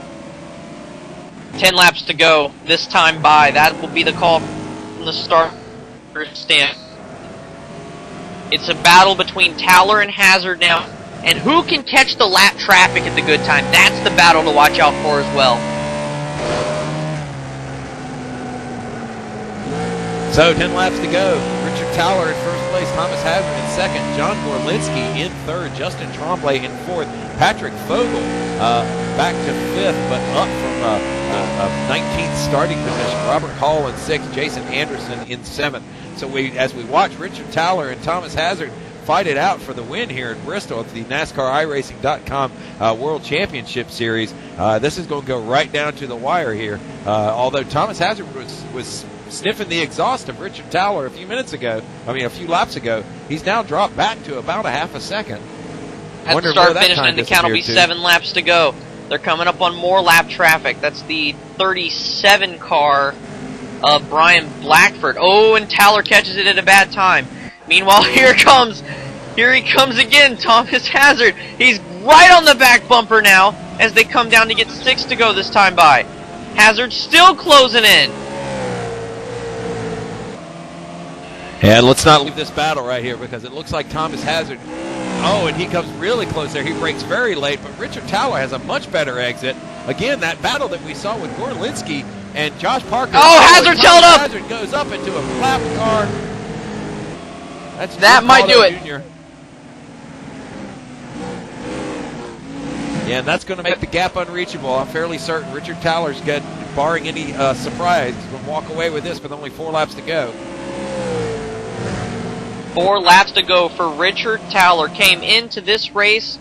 10 laps to go this time by. That will be the call from the start stand. It's a battle between Towler and Hazard now. And who can catch the lap traffic at the good time? That's the battle to watch out for as well. So 10 laps to go. Richard Towler in first place, Thomas Hazard in second, John Gorlinski in third, Justin Tremblay in fourth, Patrick Fogel back to fifth, but up from a 19th starting position. Robert Hall in sixth, Jason Anderson in seventh. So as we watch Richard Towler and Thomas Hazard fight it out for the win here in Bristol at the NASCAR iRacing.com World Championship Series, this is going to go right down to the wire here. Although Thomas Hazard was sniffing the exhaust of Richard Towler a few laps ago, he's now dropped back to about a half a second. At the start finish line, the count will be 7 laps to go. They're coming up on more lap traffic. That's the 37 car of Brian Blackford. Oh, and Towler catches it at a bad time. Meanwhile, here he comes again, Thomas Hazard. He's right on the back bumper now as they come down to get 6 to go this time by. Hazard still closing in. And let's not leave this battle right here because it looks like Thomas Hazard. Oh, and he comes really close there. He brakes very late, but Richard Towler has a much better exit. Again, that battle that we saw with Gorlinski and Josh Parker. Oh, Hazard's held up! Hazard goes up into a lap car. That might do it. Jr. Yeah, and that's going to make the gap unreachable. I'm fairly certain Richard Towler's got, barring any surprise, going to walk away with this with only 4 laps to go. 4 laps to go for Richard Towler. Came into this race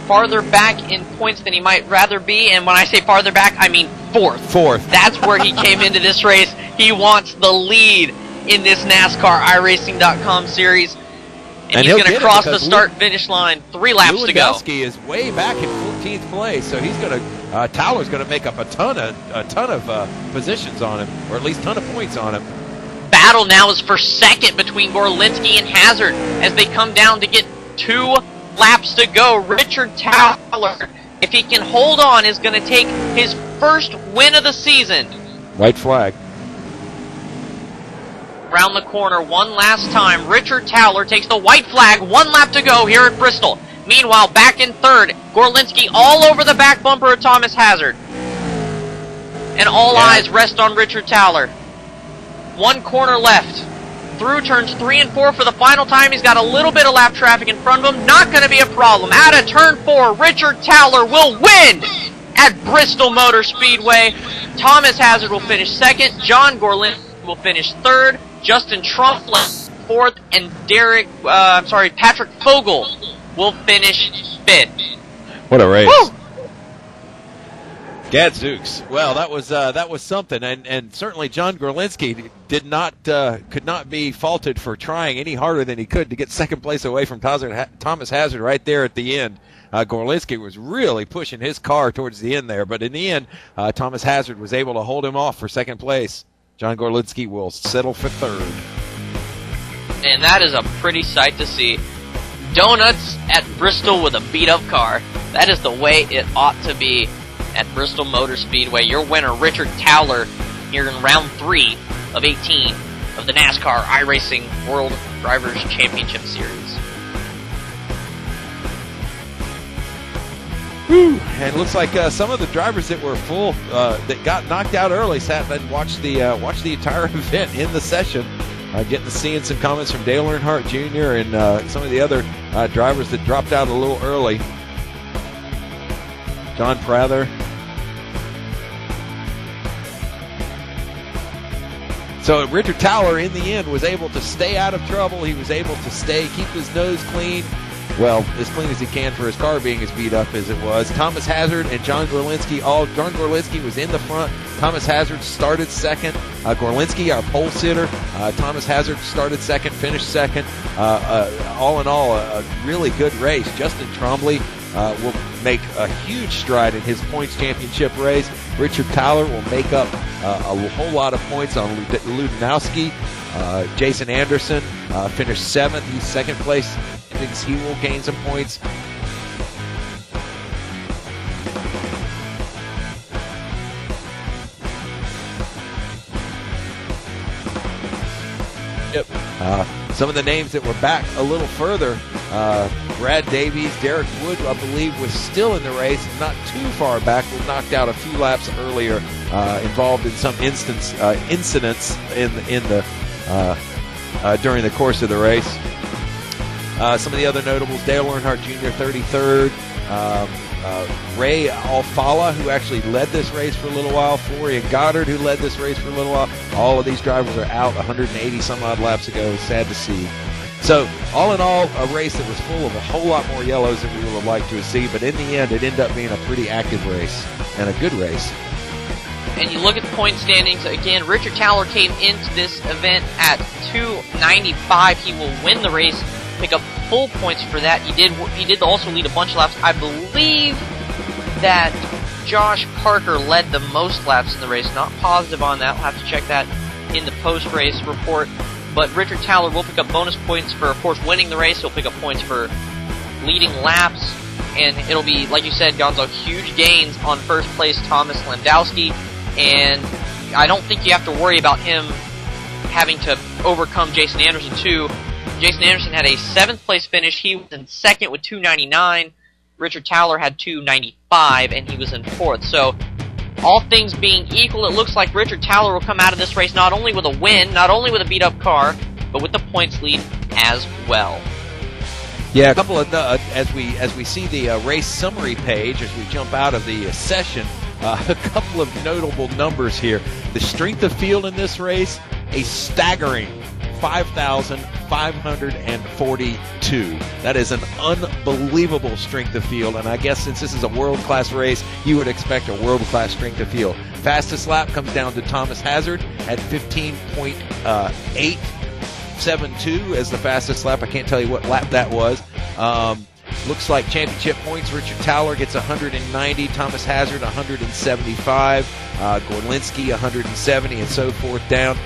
farther back in points than he might rather be, and when I say farther back, I mean fourth. That's where he came into this race. He wants the lead in this NASCAR iRacing.com series, and he's going to cross the start-finish line. 3 laps to go. Lewandowski is way back in 14th place, so he's going to Towler's going to make up a ton of positions on him, or at least a ton of points on him. Battle now is for second between Gorlinski and Hazard as they come down to get 2 laps to go. Richard Towler, if he can hold on, is going to take his first win of the season. White flag. Round the corner one last time. Richard Towler takes the white flag. 1 lap to go here at Bristol. Meanwhile, back in third, Gorlinski all over the back bumper of Thomas Hazard. And all eyes rest on Richard Towler. 1 corner left. Through turns 3 and 4 for the final time. He's got a little bit of lap traffic in front of him. Not going to be a problem. Out of turn 4, Richard Towler will win at Bristol Motor Speedway. Thomas Hazard will finish second. John Gorlinski will finish third. Justin Trumplin fourth, and Patrick Fogel will finish fifth. What a race! Woo! Gadzooks. Well, that was something, and certainly John Gorlinski could not be faulted for trying any harder than he could to get second place away from Thomas Hazard right there at the end. Gorlinski was really pushing his car towards the end there, but in the end, Thomas Hazard was able to hold him off for second place. John Gorlinski will settle for third. And that is a pretty sight to see. Donuts at Bristol with a beat-up car. That is the way it ought to be at Bristol Motor Speedway. Your winner, Richard Towler, here in round 3 of 18 of the NASCAR iRacing World Drivers' Championship Series. Whew. And it looks like some of the drivers that were full, that got knocked out early, sat and watched the entire event in the session. Getting to seeing some comments from Dale Earnhardt Jr. and some of the other drivers that dropped out a little early. John Prather. So Richard Towler, in the end, was able to stay out of trouble. He was able to keep his nose clean. Well, as clean as he can for his car being as beat up as it was. Thomas Hazard and John Gorlinski, John Gorlinski was in the front. Thomas Hazard started second. Gorlinski, our pole sitter. Thomas Hazard started second, finished second. All in all, a really good race. Justin Trombley will make a huge stride in his points championship race. Richard Towler will make up a whole lot of points on Lewandowski. Jason Anderson finished 7th. He's second place. Thinks he will gain some points. Yep. Some of the names that were back a little further, Brad Davies, Derek Wood, I believe, was still in the race, not too far back, was knocked out a few laps earlier, involved in some incidents during the course of the race. Some of the other notables, Dale Earnhardt Jr., 33rd. Ray Alfala, who actually led this race for a little while. Florian Goddard, who led this race for a little while. All of these drivers are out 180-some-odd laps ago. Sad to see. So, all in all, a race that was full of a whole lot more yellows than we would have liked to see. But in the end, it ended up being a pretty active race and a good race. And you look at the point standings, again, Richard Towler came into this event at 295. He will win the race, pick up full points for that. He did also lead a bunch of laps. I believe that Josh Parker led the most laps in the race. Not positive on that. We'll have to check that in the post-race report. But Richard Towler will pick up bonus points for, of course, winning the race. He'll pick up points for leading laps. And it'll be, like you said, Gonzo, huge gains on first place Thomas Lewandowski. And I don't think you have to worry about him having to overcome Jason Anderson, too. Jason Anderson had a 7th place finish. He was in second with 299. Richard Towler had 295, and he was in 4th. So, all things being equal, it looks like Richard Towler will come out of this race not only with a win, not only with a beat-up car, but with the points lead as well. Yeah, a couple of as we see the race summary page as we jump out of the session, a couple of notable numbers here. The strength of field in this race, a staggering 5,542. That is an unbelievable strength of field, and I guess since this is a world-class race, you would expect a world-class strength of field. Fastest lap comes down to Thomas Hazard at 15.872 as the fastest lap. I can't tell you what lap that was. Looks like championship points. Richard Towler gets 190, Thomas Hazard 175, Gorlinski 170, and so forth down.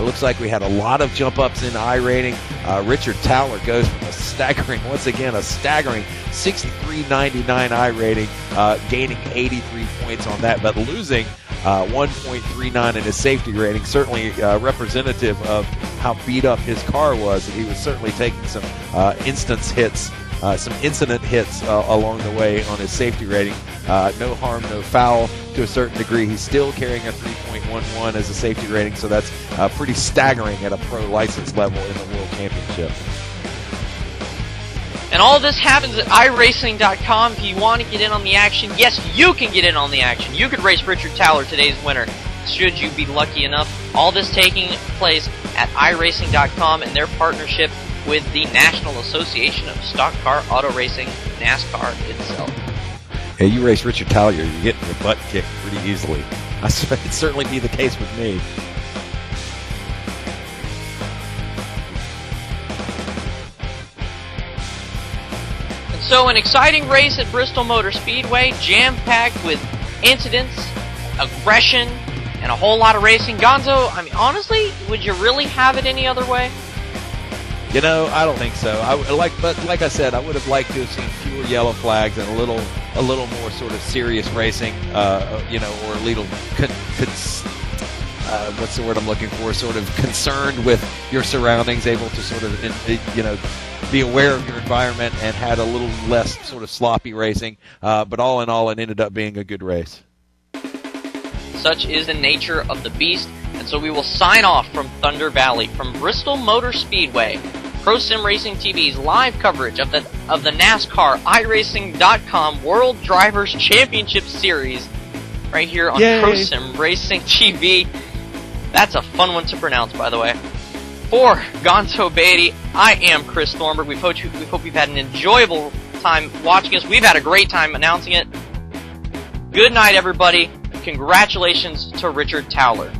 Looks like we had a lot of jump ups in I rating. Richard Towler goes from a staggering 63.99 I rating, gaining 83 points on that, but losing 1.39 in his safety rating, certainly representative of how beat up his car was. He was certainly taking some incident hits along the way on his safety rating. No harm, no foul to a certain degree. He's still carrying a 3.11 as a safety rating, so that's pretty staggering at a pro license level in the World Championship. And all this happens at iRacing.com. If you want to get in on the action, yes, you can get in on the action. You could race Richard Towler, today's winner, should you be lucky enough. All this taking place at iRacing.com and their partnership with the National Association of Stock Car Auto Racing, NASCAR itself. Yeah, you race Richard Towler, you're getting your butt kicked pretty easily. It'd certainly be the case with me. And so an exciting race at Bristol Motor Speedway, jam-packed with incidents, aggression, and a whole lot of racing. Gonzo, I mean, honestly, would you really have it any other way? You know, I don't think so. But like I said, I would have liked to have seen fewer yellow flags and a little more sort of serious racing. You know, or a little what's the word I'm looking for? Sort of concerned with your surroundings, able to sort of be aware of your environment, and had a little less sort of sloppy racing. But all in all, it ended up being a good race. Such is the nature of the beast, and so we will sign off from Thunder Valley, from Bristol Motor Speedway. Pro Sim Racing TV's live coverage of the NASCAR iRacing.com World Drivers Championship Series right here on Yay. Pro Sim Racing TV. That's a fun one to pronounce, by the way. For Gonzo Beatty, I am Chris Thornburg. We hope you've had an enjoyable time watching us. We've had a great time announcing it. Good night, everybody. Congratulations to Richard Towler.